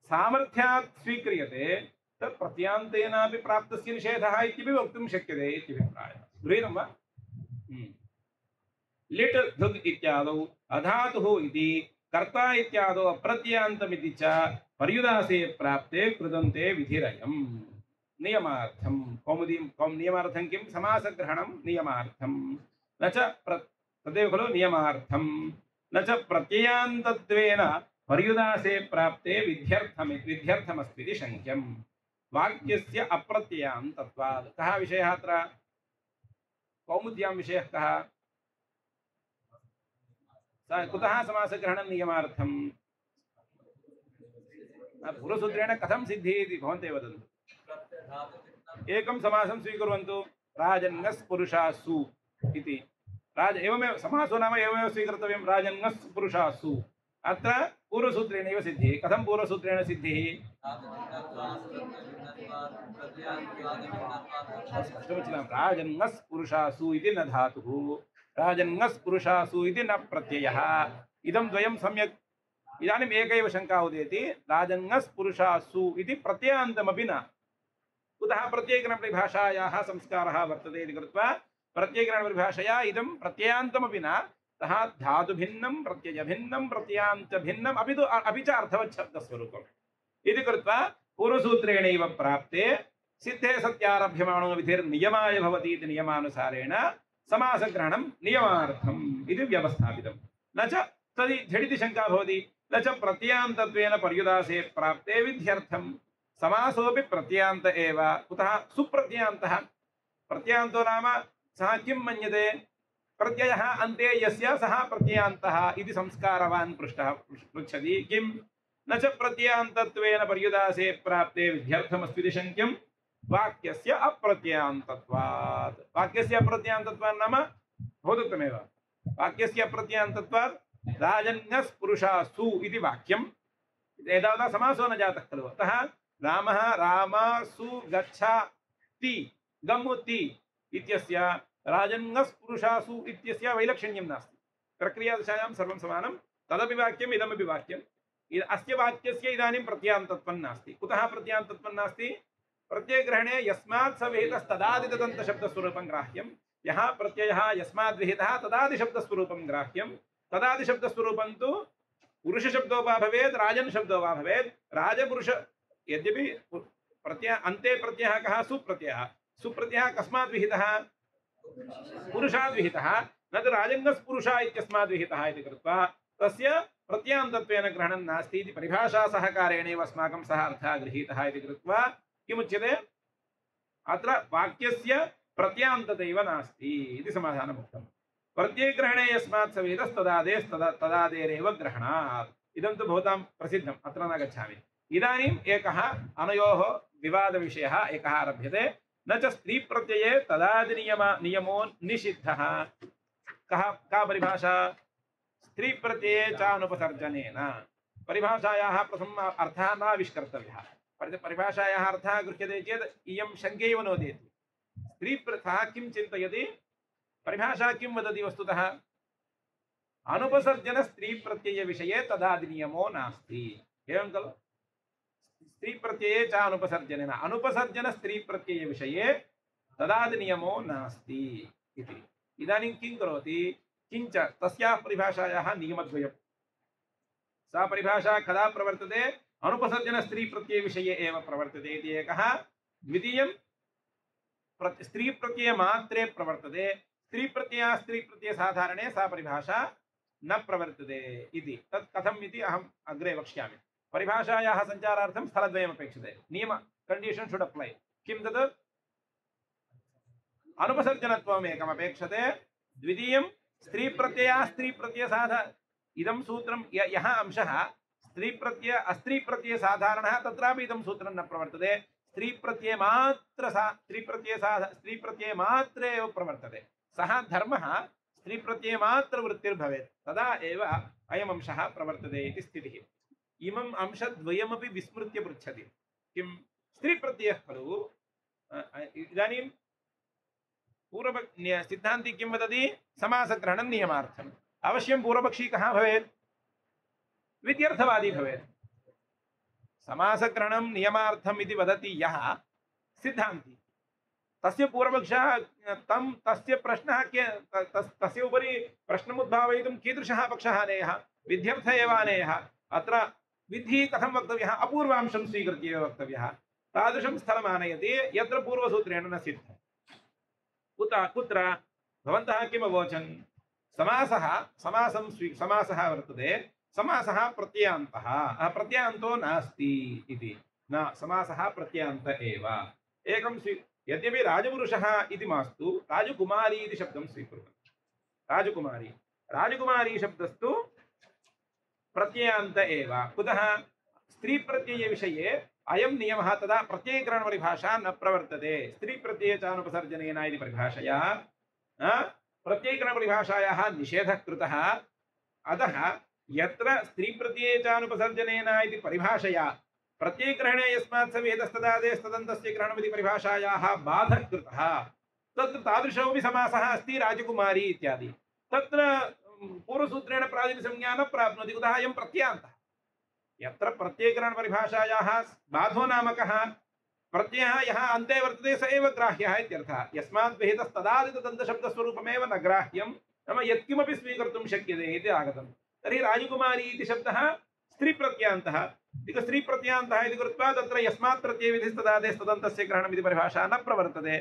सामर्थ्यात् स्वीक्रियते तत् प्रत्यान्तेनापि प्राप्तस्य निषेधः इत्यपि वक्तुं शक्यते इत्यभिप्रायः गृहीतं वा लिट् धुग् इत्यादौ अधातुः इति कर्ता इत्यादौ अप्रत्यान्तमिति च पर्युदासे प्राप्ते कृदन्ते विधिरयम् नियमार्थं नियमार्थं किं समासग्रहणं नियमार्थं न च तदेव खलु नियमार्थं न च प्रत्ययान्तत्वेन पर्युदासे प्राप्ते विध्यर्थमस्ति शङ्क्यं वाक्यस्य अप्रत्ययान्तत्वात् कः विषयः अत्र कौमुद्यां विषयः कः कुतः समासग्रहणं नियमार्थं पूर्वसूत्रेण कथं सिद्धिः इति भवन्तः वदन्तु एकं समासं स्वीकुर्वन्तु राजन्नस् पुरुषासु इति एवमेव समासो नाम एवमेव स्वीकर्तव्यं राजन्नस् पुरुषासु अत्र पूर्वसूत्रेणैव सिद्धिः कथं पूर्वसूत्रेण सिद्धिः राजन्नस् पुरुषासु इति न धातुः राजन्नस् पुरुषासु इति न प्रत्ययः इदं द्वयं सम्यक् इदानीम् एक एव शङ्का उदेति राजन्नस् पुरुषासु इति प्रत्ययान्तमपि न कुतः प्रत्ययीकरणपरिभाषायाः संस्कारः वर्तते इति कृत्वा प्रत्ययीकरणपरिभाषया इदं प्रत्ययान्तमपि न अतः धातुभिन्नं प्रत्ययभिन्नं प्रत्ययान्तभिन्नम् अपि च अर्थवच्छब्दस्वरूपम् इति कृत्वा पूर्वसूत्रेणैव प्राप्ते सिद्धे सत्यारभ्यमाणो विधिर्नियमाय भवति इति नियमानुसारेण समासग्रहणं नियमार्थम् इति व्यवस्थापितं न च तदि झटिति शङ्का भवति न च प्रत्ययान्तत्वेन पर्युदासे प्राप्ते विध्यर्थं समासोऽपि प्रत्ययान्त एव कुतः सुप्रत्ययान्तः प्रत्ययान्तो नाम सः किं मन्यते प्रत्ययः अन्ते यस्य सः प्रत्ययान्तः इति संस्कारवान् पृच्छति किं न च प्रत्ययान्तत्वेन पर्युदासे प्राप्ते विध्यर्थमस्ति शङ्क्यं वाक्यस्य अप्रत्ययान्तत्वात् वाक्यस्य अप्रत्ययान्तत्वात् नाम भवदुक्तमेव वाक्यस्य अप्रत्ययान्तत्वात् राजन्यस् पुरुषासु इति वाक्यं एतावता समासो न जातः खलु अतः रामः रामासु गच्छति गम्मुति इत्यस्य राजन्यस् पुरुषासु इत्यस्य वैलक्षण्यं नास्ति प्रक्रियादशायां सर्वं समानं तदपि वाक्यम् इदमपि वाक्यम् अस्य वाक्यस्य इदानीं प्रत्ययान्तत्वं नास्ति कुतः प्रत्ययान्तत्वं नास्ति प्रत्ययग्रहणे यस्मात् स विहितस्तदादितदन्तशब्दस्वरूपं ग्राह्यं यः प्रत्ययः यस्माद् विहितः तदादिशब्दस्वरूपं ग्राह्यं तदादिशब्दस्वरूपं तु पुरुषशब्दो वा भवेत् राजन् शब्दो वा भवेत् राजपुरुष यद्यपि अन्ते प्रत्ययः कः सुप्रत्ययः सुप्रत्ययः कस्मात् विहितः पुरुषात् विहितः न तु राजन्नस् पुरुषः इत्यस्मात् विहितः इति कृत्वा तस्य प्रत्ययान्तत्वेन ग्रहणं नास्ति इति परिभाषासहकारेणैव अस्माकं सः अर्थः गृहीतः इति कृत्वा किमुच्यते अत्र वाक्यस्य प्रत्यान्ततैव नास्ति इति समाधानम् उक्तम् प्रत्ययग्रहणे यस्मात् स वेदस्तदादेरेव ग्रहणात् इदं तु भवतां प्रसिद्धम् अत्र न गच्छामि इदानीम् एकः अनयोः विवादविषयः एकः आरभ्यते न च स्त्रीप्रत्यये तदादिनियमो निषिद्धः का परिभाषा स्त्रीप्रत्यये च अनुपसर्जनेन परिभाषायाः प्रथम अर्थः न आविष्कर्तव्यः। परिभाषायाः अर्थः गृह्यते चेत् इयं शङ्कैव नोदेति। स्त्री सः किं चिन्तयति, परिभाषा किं वदति वस्तुतः, अनुपसर्जन स्त्री प्रत्यय विषये तदादिनियमो नास्ति। एवं खलु, स्त्री प्रत्यये च अनुपसर्जनेन, अनुपसर्जन स्त्री प्रत्यय विषये तदादिनियमो नास्ति इति। इदानीं किं करोति, किञ्च तस्याः परिभाषायाः नियमद्वयम्। सा परिभाषा कदा प्रवर्तते, अनुपसर्जन स्त्री प्रत्यय विषये एव प्रवर्तते इति एकः। द्वितीयं स्त्री प्रत्यय मात्रे प्रवर्तते, स्त्री प्रत्यय साधारणे सा परिभाषा न प्रवर्तते इति। तत् कथम् इति अहम् अग्रे वक्ष्यामि। परिभाषायाः सञ्चारार्थं स्थलद्वयम् अपेक्षते। नियम कंडीशन शुड अप्लाई। किं तत्, अनुपसर्जनत्वम् एकम् अपेक्षते, द्वितीयं स्त्री प्रत्यय साधारण, इदं सूत्रं यः अंशः स्त्री प्रत्यय अस्त्री प्रत्यय साधारणः तत्रापि इदं सूत्रं न प्रवर्तते। स्त्री प्रत्यय मात्रे एव प्रवर्तते। सः धर्मः स्त्री प्रत्यय मात्र वृत्तिर्भवेत्, तदा एव अयम् अंशः प्रवर्तते इति स्थितिः। इमम् अंशद्वयमपि विस्मृत्य पृच्छति, किं स्त्री प्रत्ययः खलु। इदानीं पूर्वपक्षी सिद्धान्ती किं वदति, समासग्रहणं नियमार्थम्। अवश्यं पूर्वपक्षी कः भवेत्, विध्यर्थवादी भवेत्। समासग्रहणं नियमार्थम् इति वदति यः सिद्धान्ती, तस्य पूर्वपक्षः तस्य प्रश्नः तस्य उपरि प्रश्नम् उद्भावयितुं कीदृशः पक्षः आनेयः, विध्यर्थ एव आनेयः। अत्र विधिः कथं वक्तव्यः, अपूर्वांशं स्वीकृत्य एव वक्तव्यः। तादृशं स्थलम् आनयति यत्र पूर्वसूत्रेण न सिद्धम्। कुत्र भवन्तः किम् अवोचन्, समासः वर्तते, समासः प्रत्ययान्तः, प्रत्ययान्तो नास्ति इति। न, समासः प्रत्ययान्त एव। एकं यद्यपि राजपुरुषः इति मास्तु, राजकुमारी इति शब्दं स्वीकुर्वन्ति। राजकुमारी शब्दस्तु प्रत्ययान्त एव। कुतः, स्त्री प्रत्यय विषये अयं नियमः, तदा प्रत्ययीकरण परिभाषा न प्रवर्तते। स्त्री प्रत्यय चानुपसर्जनेन इति परिभाषया प्रत्ययीकरण परिभाषायाः निषेधः कृतः। अतः यत्र स्त्री प्रत्यय चानुपसर्जनेन इति परिभाषया प्रत्ययग्रहणे यस्मात् स वेदस्तदादेस्तदन्तस्य ग्रहणमिति परिभाषायाः बाधः कृतः, तत्र तादृशोऽपि समासः अस्ति राजकुमारी इत्यादि। तत्र पूर्वसूत्रेण प्रातिनिसंज्ञा न प्राप्नोति। कुतः, अयं प्रत्ययान्तः। यत्र प्रत्ययग्रहण परिभाषायाः बाधो नामकः प्रत्ययः यः अन्ते वर्तते स एव ग्राह्यः इत्यर्थः। यस्मात् विहितस्तदादितदन्तशब्दस्वरूपमेव न ग्राह्यं, नाम यत्किमपि स्वीकर्तुं शक्यते इति आगतं। तर्हि राजकुमारी इति शब्दः स्त्री प्रत्ययान्तः। स्त्री प्रत्ययान्तः इति कृत्वा तत्र यस्मात् प्रत्ययविधिस्तदादेस्तदन्तस्य ग्रहणमिति परिभाषा न प्रवर्तते।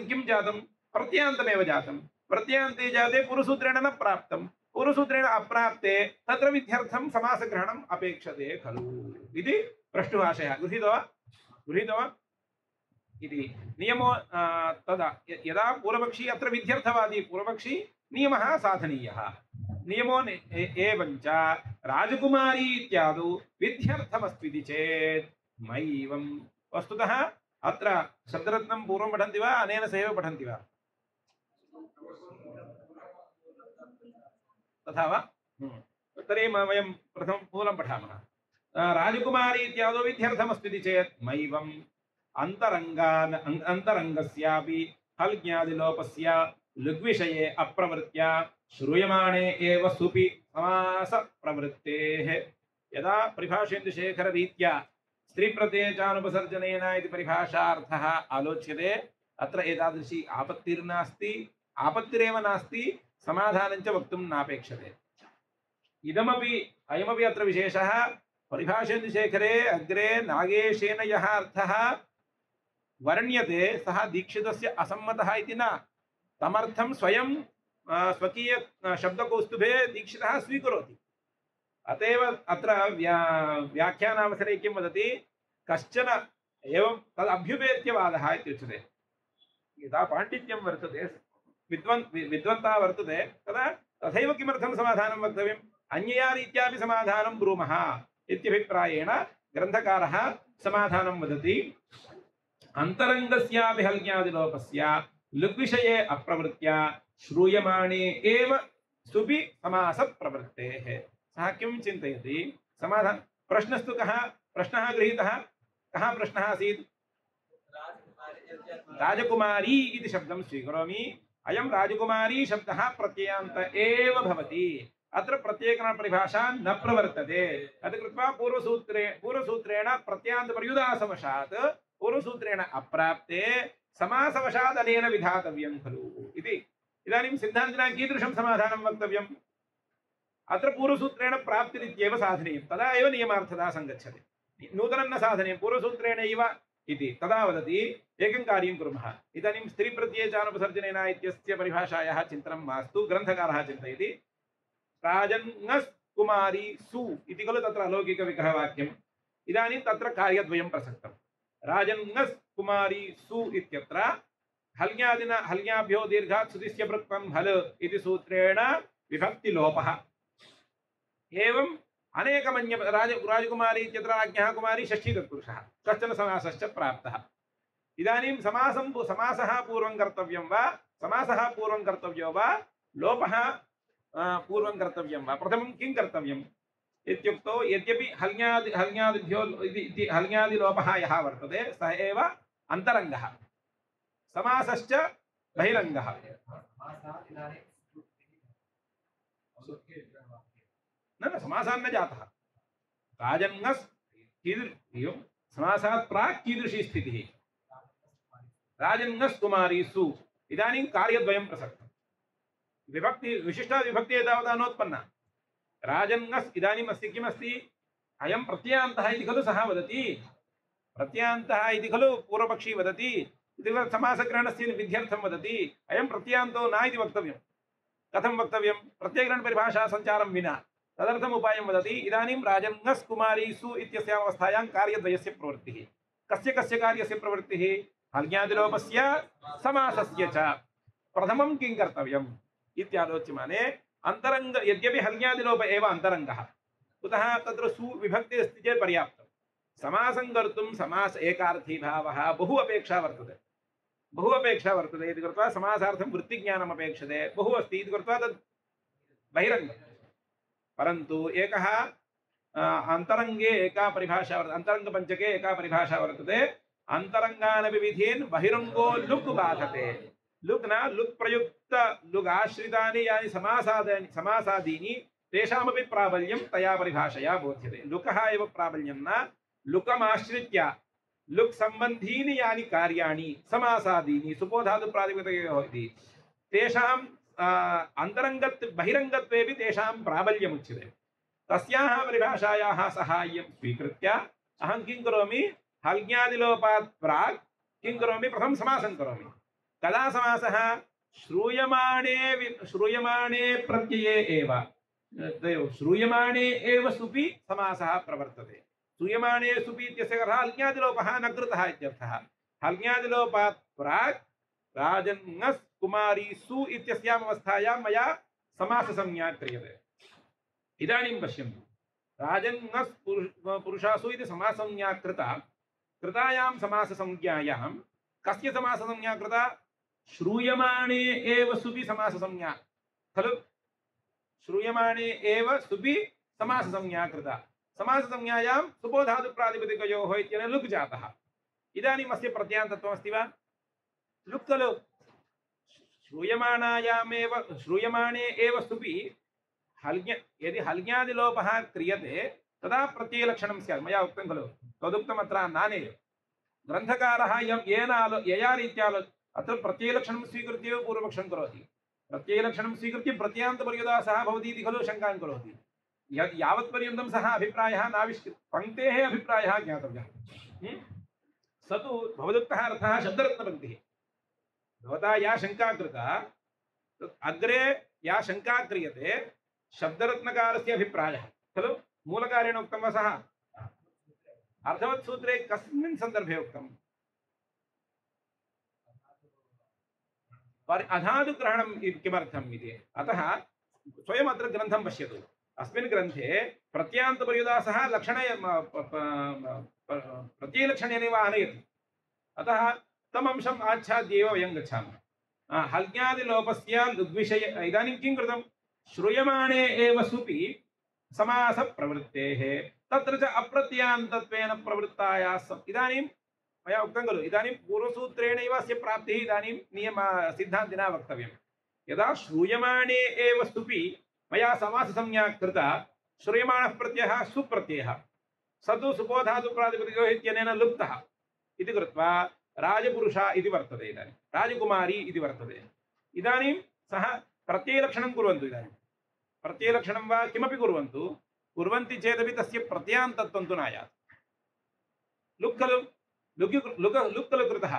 किं जातं, प्रत्ययान्तमेव जातं। प्रत्ययान्ते जाते पुरुषसूत्रेण न प्राप्तं, पुरुषसूत्रेण अप्राप्ते तत्र विध्यर्थं समासग्रहणम् अपेक्षते खलु इति प्रश्नवाशयः। गृहीतो वा इति नियमो तदा यदा पूर्वपक्षी अत्र विध्यर्थवादी पूर्वपक्षी नियमः साधनीयः। नियमो एवञ्च राजकुमारी इत्यादौ विध्यर्थमस्ति इति चेत् मयैवं। वस्तुतः अत्र शब्दरत्नं पूर्वं पठन्ति वा, अनेन सहैव पठन्ति वा? तथा वा? तर्हि वयं प्रथमं मूलं पठामः। राजकुमारी इत्यादौ विध्यर्थमस्ति इति चेत् मयैवम् अन्तरङ्गस्यापि हल् ज्ञादिलोपस्य लुग्विषये अप्रवृत्य श्रूयमाणे एव सुपि समास प्रवृत्तेः। यदा परिभाषेन्दुशेखररीत्या स्त्रीप्रत्ययचानुपसर्जनेन इति परिभाषार्थः आलोच्यते, अत्र एतादृशी आपत्तिर्नास्ति, आपत्तिरेव नास्ति, समाधानञ्च वक्तुं नापेक्षते। अयमपि अत्र विशेषः। परिभाषेन्दुशेखरे अग्रे नागेशेन यः अर्थः वर्ण्यते सः दीक्षितस्य असम्मतः इति न, तमर्थं स्वयं स्वकीय शब्दकौस्तुभे दीक्षितः स्वीकरोति। अतएव अत्र व्याख्यानावसरे किं वदति, कश्चन एवं तदभ्युपेत्यवादः इत्युच्यते। यदा पाण्डित्यं वर्तते, विद्वत्ता वर्तते, तदा तथैव किमर्थं समाधानं वक्तव्यम्, अन्यया रीत्यापि समाधानं ब्रूमः इत्यभिप्रायेण ग्रन्थकारः समाधानं वदति। अन्तरङ्गस्यापि हल्ज्ञादिलोपस्य लुग्विषये अप्रवृत्या श्रूयमाणे एव सुपि समास प्रवृत्तेः। सः किं चिन्तयति समाधान प्रश्नस्तु कः प्रश्नः गृहीतः कः प्रश्नः आसीत् राजकुमारी इति शब्दं स्वीकरोमि अयं राजकुमारी शब्दः प्रत्ययान्त एव भवति अत्र प्रत्ययकरण परिभाषा न प्रवर्तते तत् कृत्वा पूर्वसूत्रेण प्रत्ययान्तपर्युदासवशात् पूर्वसूत्रेण अप्राप्ते समासवशात् अनेन विधातव्यं खलु इति इदानीं सिद्धान्तिना कीदृशं समाधानं वक्तव्यम् अत्र पूर्वसूत्रेण प्राप्तिरित्येव साधनीयं तदा एव नियमार्थता सङ्गच्छति नूतनं न साधनीयं पूर्वसूत्रेणैव इति तदा वदति एकं कार्यं कुर्मः इदानीं स्त्रीप्रत्ययचानुपसर्जनेन इत्यस्य परिभाषायाः चिन्तनं मास्तु ग्रन्थकारः चिन्तयति राजन्नस् कुमारी सु इति खलु तत्र अलौकिकविग्रहवाक्यम् इदानीं तत्र कार्यद्वयं प्रसक्तं राजन्नस् कुमारी सु इत्यत्र हल्यादिना हल्याभ्यो दीर्घात् सुदिस्य पृक्तं हल इति सूत्रेण विभक्तिलोपः एवं अनेकमन्य राजकुमारी इत्यत्र राज्ञः कुमारी षष्ठी तत्पुरुषः कश्चन समासश्च प्राप्तः इदानीं समासः पूर्वं कर्तव्यं वा समासः पूर्वं कर्तव्यो वा लोपः पूर्वं कर्तव्यं वा प्रथमं किं कर्तव्यम् इत्युक्तौ यद्यपि हल्यादिभ्यो इति हल्यादिलोपः यः वर्तते सः एव अन्तरङ्गः समासश्च बहिरङ्गः न समासान्न जातः राजन्नस् समासात् प्राक् कीदृशी स्थितिः राजन्नस् कुमारी सु इदानीं कार्यद्वयं प्रसक्तं विभक्ति विशिष्टा विभक्तिः तावता नोत्पन्ना राजन्नस् इदानीम् अस्ति किमस्ति अयं प्रत्ययान्तः इति खलु सः वदति प्रत्ययान्तः इति खलु पूर्वपक्षी वदति इति समासग्रहणस्य विध्यर्थं वदति अयं प्रत्ययान्तो न इति वक्तव्यं कथं वक्तव्यं प्रत्ययग्रहणपरिभाषा सञ्चारं विना तदर्थम् उपायं वदति इदानीं राजन्नस् कुमारी सु इत्यस्यावस्थायां कार्यद्वयस्य प्रवृत्तिः कस्य कस्य कार्यस्य प्रवृत्तिः हल्यादिलोपस्य समासस्य च प्रथमं किं कर्तव्यम् इत्यालोच्यमाने अन्तरङ्ग यद्यपि हल्यादिलोप एव अन्तरङ्गः कुतः तत्र सु विभक्तिः अस्ति चेत् पर्याप्तं समासं कर्तुं समास एकार्थी भावः बहु अपेक्षा वर्तते इति कृत्वा समासार्थं वृत्तिज्ञानम् अपेक्षते बहु अस्ति इति कृत्वा तद् बहिरङ्गम् परन्तु एकः अन्तरङ्गे एका परिभाषा वर्तते अन्तरङ्गपञ्चके एका परिभाषा वर्तते अन्तरङ्गानपि विधीन् बहिरङ्गो लुक् बाधते लुक् न लुक् प्रयुक्त लुक् आश्रितानि यानि समासादीनि तेषामपि प्राबल्यं तया परिभाषया बोध्यते लुकः एव प्राबल्यं न लुकमाश्रित्य लुक् सम्बन्धीनि यानि कार्याणि समासादीनि सुपोधातु प्रातिपदिकयोः इति तेषाम् बहिरङ्गत्वेपि तेषां प्राबल्यमुच्यते तस्याः परिभाषायाः साहाय्यं स्वीकृत्य अहं किं करोमि हल्यादिलोपात् प्राक् किं करोमि प्रथमं समासं करोमि कदा समासः श्रूयमाणे प्रत्यये एव श्रूयमाणे एव सुपि समासः प्रवर्तते श्रूयमाणे सुपि इत्यस्य अर्थः हल्यादिलोपः न कृतः इत्यर्थः हल्यादिलोपात् प्राक् राजन्नस् कुमारी सु इत्यस्याम् अवस्थायां मया समाससंज्ञा क्रियते इदानीं पश्यन्तु राजन्नस् पुरुषासु इति समाससंज्ञा कृतायां समाससंज्ञायां कस्य समाससंज्ञा कृता श्रूयमाणे एव सुपि समाससंज्ञा खलु श्रूयमाणे एव सुपि समाससंज्ञा कृता समाससंज्ञायां सुपोधातु प्रातिपदिकयोः इत्यनेन लुक् जातः इदानीम् अस्य प्रत्ययान्तत्वमस्ति वा लुक् खलु श्रूयमाणे एव सुपि यदि हल्यादिलोपः क्रियते तदा प्रत्ययलक्षणं स्यात् मया उक्तं खलु तदुक्तम् अत्र नानेव ग्रन्थकारः यया रीत्या अत्र प्रत्ययलक्षणं स्वीकृत्य पूर्वपक्षं करोति प्रत्ययलक्षणं स्वीकृत्य प्रत्ययान्तपर्यदा सः भवति इति खलु शङ्कां करोति यावत्पर्यन्तं सः अभिप्रायः नाविष्कृतः पङ्क्तेः अभिप्रायः ज्ञातव्यः स तु भवदुक्तः अर्थः शब्दरत्नपङ्क्तिः भवता या शङ्का कृता अग्रे या शङ्का क्रियते शब्दरत्नकारस्य अभिप्रायः खलु मूलकारेण उक्तं वा सः अर्थवत् सूत्रे कस्मिन् सन्दर्भे उक्तम् अधातुग्रहणं किमर्थम् इति अतः स्वयम् अत्र ग्रन्थं पश्यतु अस्मिन् ग्रन्थे प्रत्ययान्तपर्युदासः प्रत्ययलक्षणेनैव आनयति अतः तम् अंशम् आच्छाद्यैव वयं गच्छामः हल्यादिलोपस्य लुग्विषये इदानीं किं कृतं श्रूयमाणे एव सुपि समास प्रवृत्तेः तत्र च अप्रत्ययान्तत्वेन प्रवृत्तायाः इदानीं मया उक्तं खलु इदानीं पूर्वसूत्रेणैव अस्य प्राप्तिः इदानीं नियम सिद्धान्तिना वक्तव्यं यदा श्रूयमाणे एव स्तुपि मया समाससंज्ञा कृता श्रूयमाणः प्रत्ययः सुप्रत्ययः स तु सुपोधातु प्रातिपदिको इत्यनेन लुप्तः इति कृत्वा राजपुरुषा इति वर्तते इदानीं राजकुमारी इति वर्तते इदानीं सः प्रत्ययलक्षणं कुर्वन्तु इदानीं प्रत्ययलक्षणं वा किमपि कुर्वन्ति चेदपि तस्य प्रत्ययान्तत्वं तु नायात् लुक् खलु लुक् खलु कृतः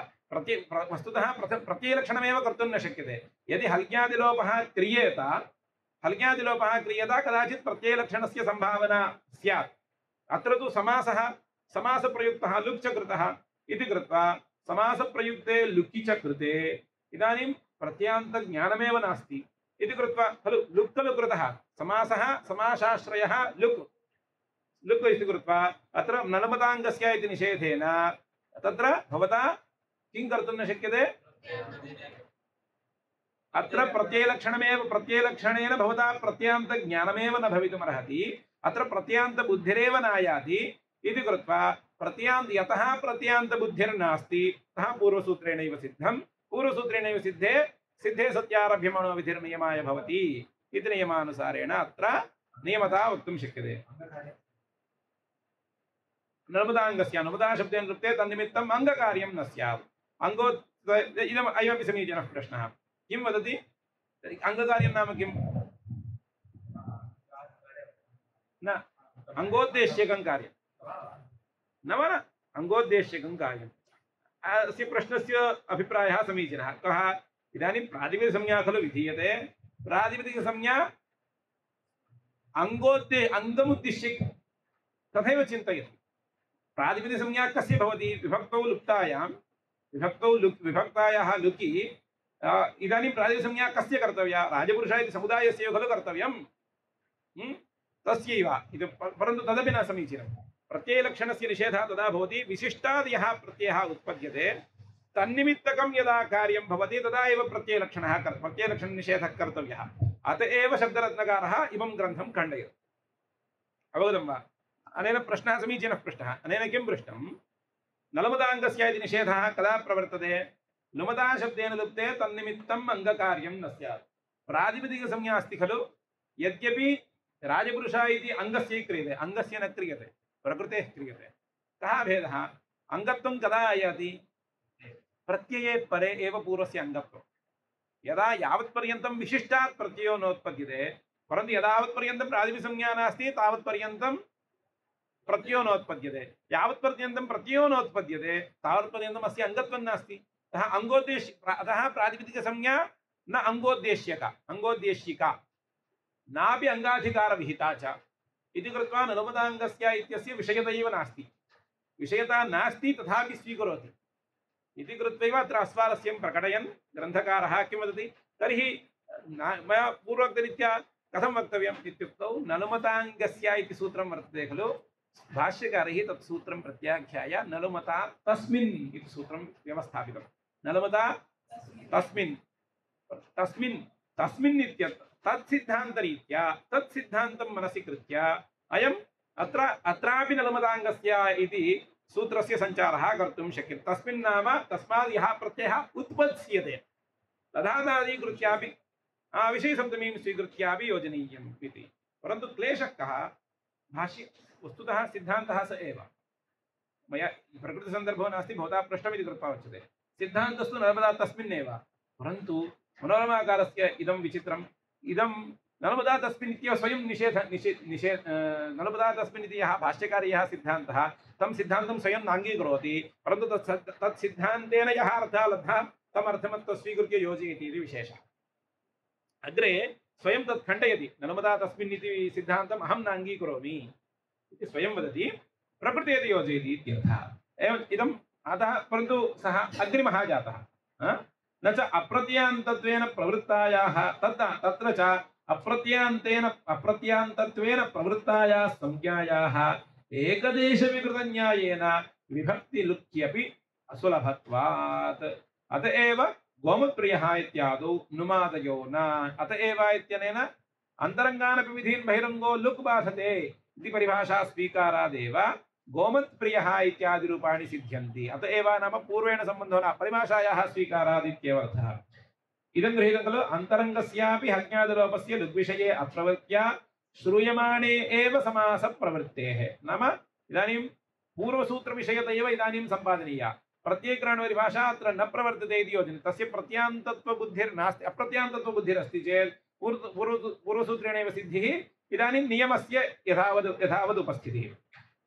वस्तुतः प्रत्ययलक्षणमेव कर्तुं न शक्यते यदि हल्ग्यादिलोपः क्रियेत कदाचित् प्रत्ययलक्षणस्य सम्भावना स्यात् अत्र तु समासप्रयुक्तः लुक् च कृतः इति कृत्वा समासप्रयुक्ते लुकि च कृते इदानीं प्रत्ययान्तज्ञानमेव नास्ति इति कृत्वा खलु लुक् खलु कृतः समासाश्रयः लुक् इति कृत्वा अत्र नलमताङ्गस्य इति निषेधेन तत्र भवता किं कर्तुं न शक्यते अत्र प्रत्ययलक्षणेन भवता प्रत्ययान्तज्ञानमेव न भवितुमर्हति अत्र प्रत्ययान्तबुद्धिरेव नायाति इति कृत्वा यतः प्रत्ययान्तबुद्धिर्नास्ति तः पूर्वसूत्रेणैव सिद्धे सत्यारभ्यमणो विधिर्नियमाय भवति इति नियमानुसारेण अत्र नियमता वक्तुं शक्यते नर्मदाङ्गस्य अनुमदाशब्देन लुप्ते तन्निमित्तम् अङ्गकार्यं न स्यात् इदम् अयमपि समीचीनः प्रश्नः किं वदति अङ्गकार्यं नाम किं न अङ्गोद्देश्यकं कार्यं न वा अङ्गोद्देश्यकं कार्यम् अस्य प्रश्नस्य अभिप्रायः समीचीनः कः इदानीं प्रातिपदिकसंज्ञा खलु विधीयते प्रातिपदिकसंज्ञा अङ्गमुद्दिश्य तथैव चिन्तयति प्रातिपदिकसंज्ञा कस्य भवति विभक्तायाः लुकि इदानीं प्रातिपदिकसंज्ञा कस्य कर्तव्या राजपुरुषः इति समुदायस्य खलु कर्तव्यं तस्यैव इति परन्तु तदपि न समीचीनं प्रत्ययलक्षणस्य निषेधः तदा भवति विशिष्टादयः प्रत्ययः उत्पद्यते तन्निमित्तकं यदा कार्यं भवति तदा एव प्रत्ययलक्षणनिषेधः कर्तव्यः अत एव शब्दरत्नकारः इमं ग्रन्थं खण्डयति अवगतं वा अनेन प्रश्नः समीचीनः प्रश्नः अनेन किं पृष्टं नलमदाङ्गस्य इति निषेधः कदा प्रवर्तते लुमदाशब्देन लुप्ते तन्निमित्तम् अङ्गकार्यं न स्यात् प्रातिपदिकसंज्ञा अस्ति खलु यद्यपि राजपुरुषः इति अङ्गस्य क्रियते अङ्गस्य न क्रियते प्रकृतेः क्रियते कः भेदः अङ्गत्वं कदा आयाति प्रत्यये परे एव पूर्वस्य अङ्गत्वं यदा यावत्पर्यन्तं विशिष्टात् प्रत्ययो नोत्पद्यते परन्तु यदावत्पर्यन्तं प्रातिपदिकसंज्ञा नास्ति तावत्पर्यन्तं प्रत्ययो नोत्पद्यते यावत्पर्यन्तं प्रत्ययो नोत्पद्यते तावत्पर्यन्तम् अस्य अङ्गत्वं नास्ति अतः प्रातिपदिकसंज्ञा न अङ्गोद्देशिका नापि अङ्गाधिकारविहिता च इति कृत्वा नलमदाङ्गस्य इत्यस्य विषयता एव नास्ति विषयता नास्ति तथापि स्वीकरोति इति कृत्वैव अत्र अस्वारस्यं प्रकटयन् ग्रन्थकारः किं वदति तर्हि मया पूर्वोक्तरीत्या कथं वक्तव्यम् इत्युक्तौ नलमताङ्गस्य इति सूत्रं वर्तते खलु भाष्यकारैः तत् सूत्रं प्रत्याख्याय नलुमता तस्मिन् इति सूत्रं व्यवस्थापितं नलमता तस्मिन् इत्यत्र तत्सिद्धान्तरीत्या तत्सिद्धान्तं मनसि कृत्य अयम् अत्रापि नलमदाङ्गस्य इति सूत्रस्य सञ्चारः कर्तुं शक्यते तस्मिन् नाम तस्मात् यः प्रत्ययः उत्पत्स्यते तदादादीकृत्यापि विषयसप्तमीं स्वीकृत्यापि योजनीयम् इति परन्तु क्लेशः कः भाष्य वस्तुतः सिद्धान्तः स एव मया प्रकृतिसन्दर्भो नास्ति भवता पृष्टमिति कृत्वा उच्यते सिद्धान्तस्तु नर्मदा तस्मिन्नेव परन्तु मनोरमाकारस्य इदं विचित्रम् इदं नर्मदा तस्मिन् इत्येव स्वयं नर्मदा तस्मिन् इति यः भाष्यकारी यः सिद्धान्तः तं सिद्धान्तं स्वयं नाङ्गीकरोति परन्तु तत् सिद्धान्तेन यः अर्थः लब्धः तम् अर्थमत्र स्वीकृत्य योजयति इति विशेषः अग्रे स्वयं तत् खण्डयति नर्मदा तस्मिन् इति सिद्धान्तम् अहं नाङ्गीकरोमि इति स्वयं वदति प्रकृतेति योजयति इत्यर्थः एवम् इदम् अतः परन्तु सः अग्रिमः जातः न च अप्रत्ययान्तत्वेन प्रवृत्तायाः तत्र च अप्रत्ययान्तत्वेन प्रवृत्तायाः संज्ञायाः एकदेशविकृतन्यायेन विभक्तिलुक्यपि असुलभत्वात् अत एव गोमप्रियः इत्यादौ नुमादयो न अत एव इत्यनेन अंतरंगानपि विधीन् बहिरंगो लुक् बाधते इति परिभाषा स्वीकारादेव गोमत्प्रियः इत्यादि रूपाणि सिद्ध्यन्ति। अत एव नाम पूर्वेण सम्बन्धो न परिभाषायाः स्वीकारात् इत्येव अर्थः। इदं गृहीतं खलु अन्तरङ्गस्यापि हज्ञादिलोपस्य लुग्विषये अप्रवृत्या श्रूयमाणे एव समासप्रवृत्तेः। नाम इदानीं पूर्वसूत्रविषयतैव इदानीं सम्पादनीया। प्रत्ययग्रहणपरिभाषा अत्र न प्रवर्तते इति योजने तस्य प्रत्यान्तत्वबुद्धिर्नास्ति। अप्रत्यान्तत्वबुद्धिरस्ति चेत् पूर्वसूत्रेणैव सिद्धिः, इदानीं नियमस्य यथावद् उपस्थितिः।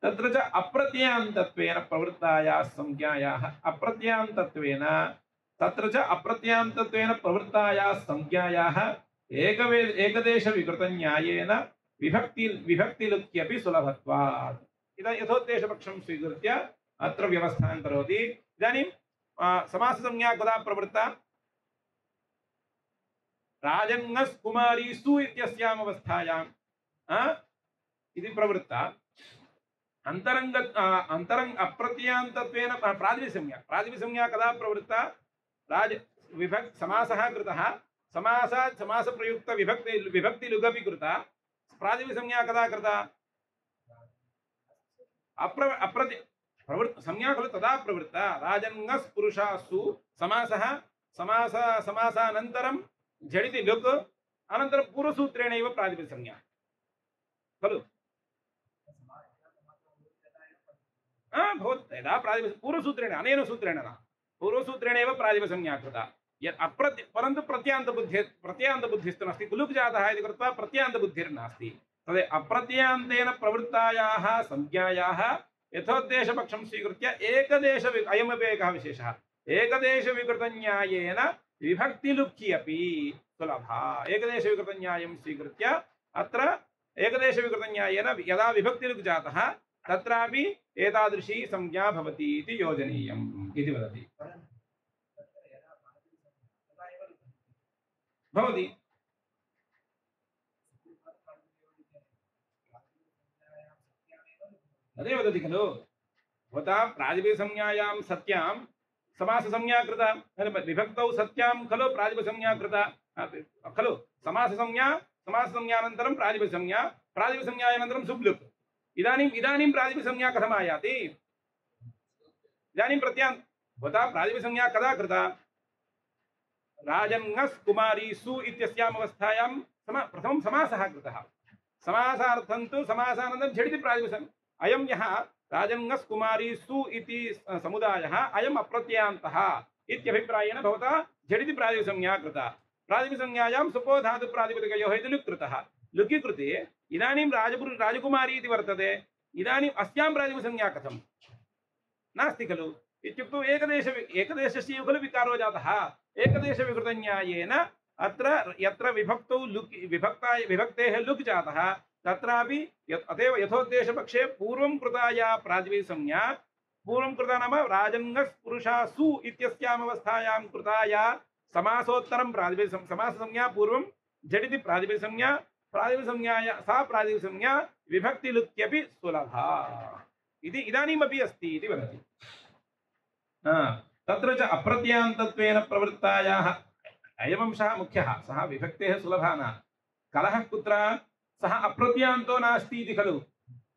तत्र च अप्रत्यान्तत्वेन प्रवृत्तायाः संज्ञायाः प्रवृत्तायाः संज्ञायाः एकदेशविकृतन्यायेन विभक्तिलुक्यपि सुलभत्वात्। इदं यथोद्देशपक्षं स्वीकृत्य अत्र व्यवस्थां करोति। इदानीं समाससंज्ञा कदा प्रवृत्ता? राजन्नस्कुमारीसु इत्यस्याम् अवस्थायां इति प्रवृत्ता। अंतरंग अप्रत्यान्तत्वेन प्रातिपदिकसंज्ञा कदा प्रवृत्ता? समासः कृतः, समासात् समासप्रयुक्त विभक्तिलुगपि कृता। प्रातिपदिकसंज्ञा कदा कृता? संज्ञा खलु तदा प्रवृत्ता। राजन्नस् पुरुषासु समासानन्तरं झटिति लुक्, अनन्तरं पूर्वसूत्रेणैव प्रातिपदिकसंज्ञा खलु। भवत् यदा पूर्वसूत्रेण अनेन सूत्रेण न, पूर्वसूत्रेणैव प्रातिपदिकसंज्ञा कृता। परन्तु प्रत्यान्तबुद्धिस्तु नास्ति। कुलुक् जातः इति कृत्वा प्रत्यान्तबुद्धिर्नास्ति। तद् अप्रत्यान्तेन प्रवृत्तायाः संज्ञायाः यथोद्देशपक्षं स्वीकृत्य अयमपि एकः विशेषः, एकदेशविकृतन्यायेन विभक्तिलुक्की अपि सुलभा। एकदेशविकृतन्यायं स्वीकृत्य अत्र एकदेशविकृतन्यायेन यदा विभक्तिलुक् जातः तत्रापि एतादृशी संज्ञा भवति इति योजनीयम् इति वदति। भवति तदेव वदति खलु। भवता प्रातिपदिकसंज्ञायां सत्यां समाससंज्ञा कृता, विभक्तौ सत्यां खलु प्रातिपदिकसंज्ञा कृता खलु। समाससंज्ञानन्तरं प्रातिपदिकसंज्ञा, प्रातिपदिकसंज्ञानन्तरं सुब्लुक्। इदानीं प्रातिपदिकसंज्ञा कथम् आयाति? इदानीं भवता प्रातिपदिकसंज्ञा कदा कृता? राजन्नस् कुमारीसु इत्यस्याम् अवस्थायां प्रथमं समासः कृतः। समासार्थं तु समासानन्तरं झटिति प्रातिपदिकसंज्ञा। अयं यः राजन्नस् कुमारीसु इति समुदायः अयम् अप्रत्यान्तः इत्यभिप्रायेण भवता झटिति प्रातिपदिकसंज्ञा कृता। प्रातिपदिकसंज्ञायां सुपोधातु प्रातिपदिकयोः इति लुक् कृतः। लुकि कृते इदानीं राजकुमारी इति वर्तते। इदानीम् अस्यां प्रातिपदिकसंज्ञा कथं? नास्ति खलु। इत्युक्तौ एकदेशस्य खलु विकारो जातः। एकदेशविकृतन्यायेन अत्र यत्र विभक्तेः लुक् जातः तत्रापि अतएव यथोद्देशपक्षे पूर्वं कृताया प्रातिपदिकसंज्ञा, पूर्वं कृता नाम राजन्नस् पुरुषासु इत्यस्याम् अवस्थायां कृताया समासोत्तरं समाससंज्ञा पूर्वं झटिति प्रातिपदिकसंज्ञा, सा प्रातिपदिकसंज्ञा विभक्तिलुक्यपि सुलभा इति इदानीमपि अस्ति इति वदति। तत्र च अप्रत्यान्तत्वेन प्रवृत्तायाः अयमंशः मुख्यः। सः विभक्तेः सुलभा न। कलहः कुत्र? सः अप्रत्यान्तो नास्ति इति खलु।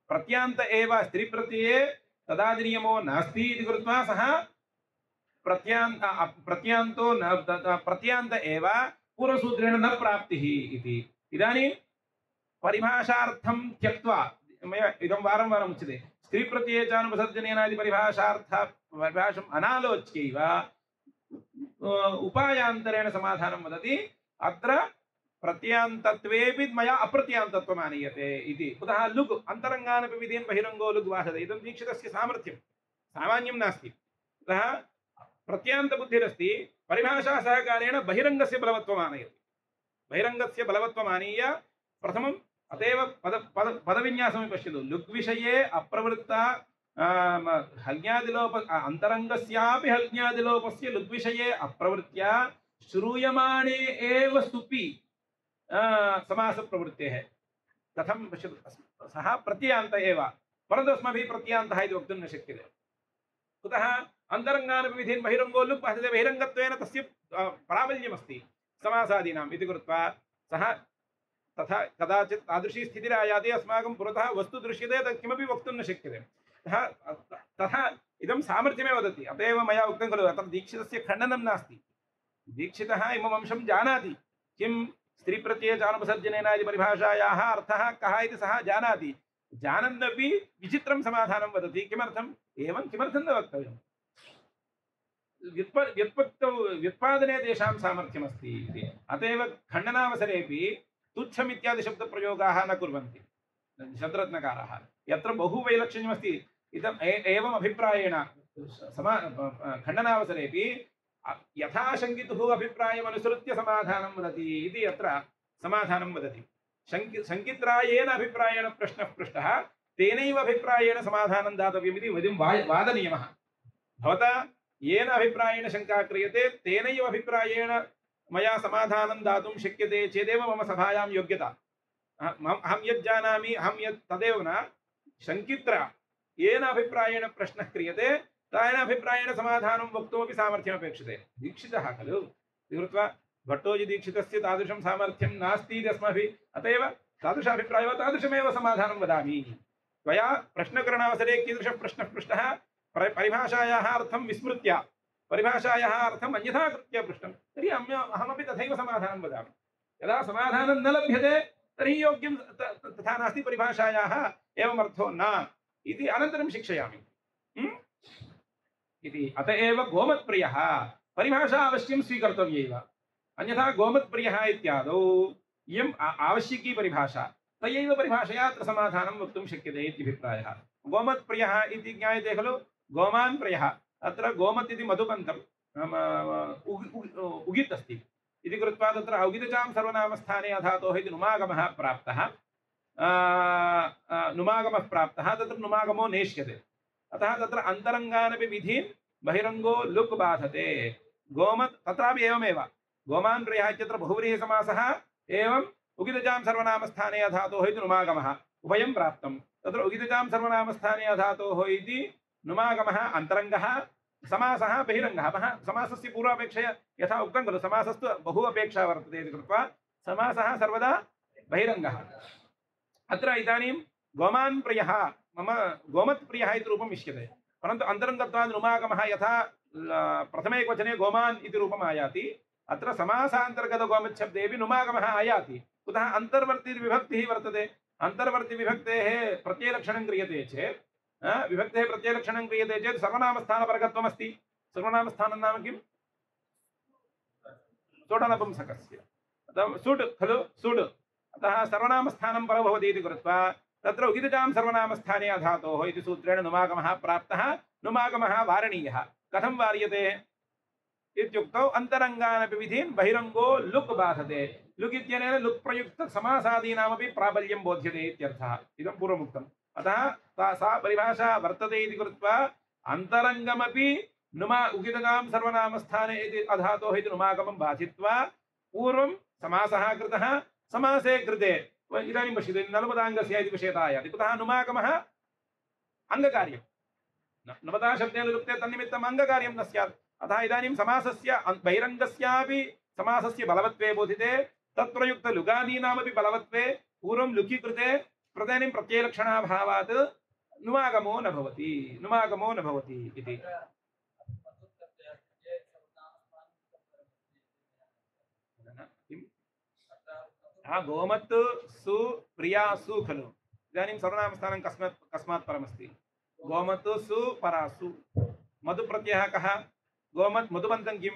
प्रत्यान्त एव स्त्रीप्रत्यये तदादिनियमो नास्ति इति कृत्वा सः प्रत्यान्त एव पूर्वसूत्रेण न प्राप्तिः इति। इदानीं परिभाषार्थं त्यक्त्वा मया इदं वारं वारम् उच्यते, स्त्रीप्रत्यये चानुपसर्जनेन इति परिभाषाम् अनालोच्यैव उपायान्तरेण समाधानं वदति। अत्र प्रत्यान्तत्वेपि मया अप्रत्यान्तत्वम् आनीयते इति। कुतः? लुग् अन्तरङ्गानपि विधीन् बहिरङ्गो लुग् वासते। इदं दीक्षितस्य सामर्थ्यं सामान्यं नास्ति। अतः प्रत्यान्तबुद्धिरस्ति, परिभाषासहकारेण बहिरङ्गस्य बलवत्वम् आनयति। बहिरङ्गस्य बलवत्वम् आनीय प्रथमम् अतएव पदविन्यासं पश्यतु। लुग्विषये अप्रवृत्ता हल्ज्ञादिलोप अन्तरङ्गस्यापि हल्ज्ञादिलोपस्य लुग्विषये अप्रवृत्त्या श्रूयमाणे एव सुपि समासप्रवृत्तेः कथं पश्यतु। सः प्रत्ययान्त एव, परन्तु अस्माभिः प्रत्ययान्तः इति वक्तुं न शक्यते। कुतः? अन्तरङ्गानपि विधीन् बहिरङ्गो लुक् भासते। बहिरङ्गत्वेन तस्य प्राबल्यमस्ति समासादीनाम् इति कृत्वा सः तथा कदाचित् तादृशी स्थितिरायाति अस्माकं पुरतः वस्तु दृश्यते तत् किमपि वक्तुं न शक्यते तथा इदं सामर्थ्यमेव वदति अत एव मया उक्तं खलु अत्र दीक्षितस्य खण्डनं नास्ति दीक्षितः इमम् अंशं जानाति किं स्त्रीप्रत्ययजानुपसर्जनेन इति परिभाषायाः अर्थः कः इति सः जानाति जानन्नपि विचित्रं समाधानं वदति किमर्थम् एवं किमर्थं न वक्तव्यं व्युत्पादने तेषां सामर्थ्यमस्ति इति अत एव खण्डनावसरेपि तुच्छम् इत्यादि शब्दप्रयोगाः न कुर्वन्ति शब्दरत्नकाराः यत्र बहु वैलक्षण्यमस्ति इदम् एवम् अभिप्रायेण खण्डनावसरेपि यथा शङ्कितुः अभिप्रायमनुसृत्य समाधानं वदति इति अत्र समाधानं वदति शङ्कित्रायेन अभिप्रायेण प्रश्नः पृष्टः तेनैव अभिप्रायेण समाधानं दातव्यमिति वादनियमः भवता येन अभिप्रायेण शङ्का क्रियते तेनैव अभिप्रायेण मया समाधानं दातुं शक्यते चेदेव मम सभायां योग्यता अहं यत् जानामि अहं यत् तदेव न शङ्कित्रा येन अभिप्रायेण प्रश्नः क्रियते तेन अभिप्रायेण समाधानं वक्तुमपि सामर्थ्यमपेक्षते दीक्षितः खलु इति कृत्वा भट्टोजिदीक्षितस्य तादृशं सामर्थ्यं नास्ति इति अस्माभिः अत एव तादृश अभिप्रायः तादृशमेव समाधानं वदामि त्वया प्रश्नकरणावसरे कीदृशः प्रश्नः पृष्टः परिभाषायाः अर्थं विस्मृत्य परिभाषायाः अर्थम् अन्यथा कृत्य पृष्टं तर्हि अहमपि तथैव समाधानं वदामि यदा समाधानं न लभ्यते तर्हि योग्यं तथा नास्ति परिभाषायाः एवम् अर्थो न इति अनन्तरं शिक्षयामि इति अत एव गोमत्प्रियः परिभाषा अवश्यं स्वीकर्तव्यैव अन्यथा गोमत्प्रियः इत्यादौ इयम् आवश्यकी परिभाषा तयैव परिभाषया अत्र समाधानं वक्तुं शक्यते इत्यभिप्रायः गोमत्प्रियः इति ज्ञायते खलु गोमान् प्रियः अत्र गोमत् इति मधुपन्तं उगित् अस्ति इति कृत्वा तत्र औगितजां सर्वनामस्थाने अधातोः इति नुमागमः प्राप्तः नुमागमः प्राप्तः तत्र नुमागमो नेष्यते अतः तत्र अन्तरङ्गानपि विधीन् बहिरङ्गो लुक् बाधते गोमत् तत्रापि एवमेव गोमान् प्रियः इत्यत्र बहुव्रीहिसमासः एवम् उगितजां सर्वनामस्थाने अधातोः इति नुमागमः उभयं प्राप्तं तत्र उगितजां सर्वनामस्थाने अधातोः इति नुमागमः अन्तरङ्गः समासः बहिरङ्गः समासस्य पूर्वापेक्षया यथा उक्तं खलु समासस्तु बहु अपेक्षा वर्तते इति कृत्वा समासः सर्वदा बहिरङ्गः अत्र इदानीं गोमान् प्रियः मम गोमत् प्रियः इति रूपम् इष्यते परन्तु अन्तरङ्गत्वात् नुमागमः यथा प्रथमेकवचने गोमान् इति रूपम् आयाति अत्र समासान्तर्गतगोमच्छब्देपि नुमागमः आयाति कुतः अन्तर्वर्तिविभक्तिः वर्तते अन्तर्वर्तिविभक्तेः प्रत्ययलक्षणं क्रियते चेत् विभक्तेः प्रत्ययलक्षणं क्रियते चेत् सर्वनामस्थानपरकत्वमस्ति सर्वनामस्थानं नाम किं सोटनपुंसकस्य सुट् खलु सुट् अतः सर्वनामस्थानं परं भवति इति कृत्वा तत्र उगितजां सर्वनामस्थाने अधातोः इति सूत्रेण नुमागमः प्राप्तः नुमागमः वारणीयः कथं वार्यते इत्युक्तौ अन्तरङ्गानपि विधीन् बहिरङ्गो लुक् बाधते लुक् इत्यनेन लुक् प्रयुक्तसमासादीनामपि प्राबल्यं बोध्यते इत्यर्थः इदं पूर्वमुक्तम् अतः सा परिभाषा वर्तते इति कृत्वा अन्तरङ्गमपि उगितजां सर्वनामस्थाने इति अधातोः इति नुमागमं बाधित्वा पूर्वं समासः कृतः समासे कृते इदानीं पश्यतु नलपदाङ्गस्य इति विषयतायाति कुतः नुमागमः अङ्गकार्यं नपदा शब्देन निरुक्ते तन्निमित्तम् अङ्गकार्यं न स्यात् अतः इदानीं समासस्य बहिरङ्गस्यापि समासस्य बलवत्वे बोधिते तत्प्रयुक्तलुगादीनामपि बलवत्वे पूर्वं लुकि कृते प्रदानीं प्रत्ययलक्षणाभावात् नुमागमो न भवति इति गोमत् सु प्रिया सु खलु इदानीं सर्वनामस्थानं कस्मात् परमस्ति गोमत् सु परासु मधुप्रत्ययः कः गोमत् मधुबन्तं किं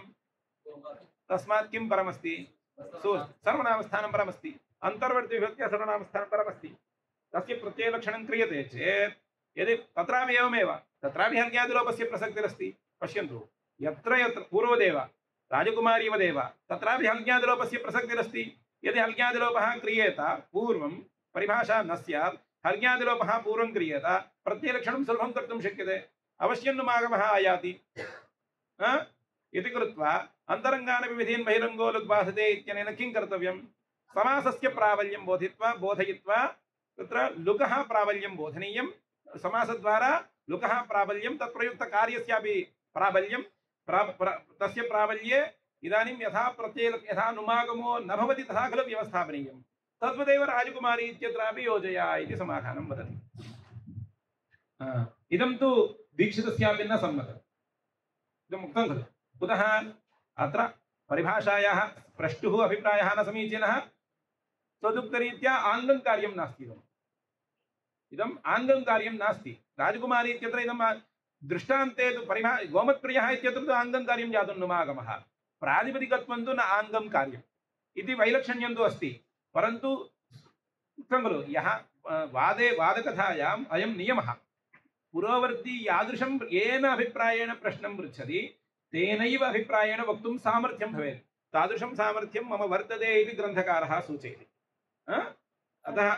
तस्मात् किं परमस्ति सु सर्वनामस्थानं परमस्ति अन्तर्वर्तिविभक्त्या सर्वनामस्थानं परमस्ति तस्य प्रत्ययलक्षणं क्रियते चेत् यदि तत्रापि एवमेव तत्रापि हल्ग्यादिलोपस्य प्रसक्तिरस्ति पश्यन्तु यत्र यत्र पूर्वदेव राजकुमारीवदेव तत्रापि हल्ग्यादिलोपस्य प्रसक्तिरस्ति यदि हल्ग्यादिलोपः क्रियेत पूर्वं परिभाषा न स्यात् हल्ग्यादिलोपः पूर्वं क्रियेत प्रत्ययलक्षणं सुलभं कर्तुं शक्यते अवश्यं नुमागमः आयाति इति कृत्वा अन्तरङ्गानपि विधीन् बहिरङ्गो लुक् बाधते इत्यनेन किं कर्तव्यं समासस्य प्राबल्यं बोधयित्वा तत्र लुकः प्राबल्यं बोधनीयं समासद्वारा लुकः प्राबल्यं तत्प्रयुक्तकार्यस्यापि प्राबल्यं तस्य प्राबल्ये इदानीं यथा नुमागमो न भवति तथा खलु व्यवस्थापनीयं तद्वदेव राजकुमारी इत्यत्रापि योजय इति समाधानं वदति। इदं तु दीक्षितस्यापि न सम्मतम्। इदम् उक्तं खलु। कुतः अत्र परिभाषायाः प्रष्टुः अभिप्रायः न समीचीनः। तदुक्तरीत्या आङ्गं कार्यं नास्ति इदम्। इदम् आङ्गं कार्यं नास्ति। राजकुमारी इत्यत्र इदं दृष्टान्ते तु गोमत्प्रियः इत्यत्र तु आङ्गं कार्यं जातं नुमागमः। प्रातिपदिकत्वं तु न आङ्गं कार्यम् इति वैलक्षण्यं तु अस्ति। परन्तु उक्तं खलु यः वादकथायाम् अयं नियमः। पुरोवर्ती यादृशं येन अभिप्रायेण प्रश्नं पृच्छति तेनैव अभिप्रायेण वक्तुं सामर्थ्यं भवेत्। तादृशं सामर्थ्यं मम वर्तते इति ग्रन्थकारः सूचयति। अतः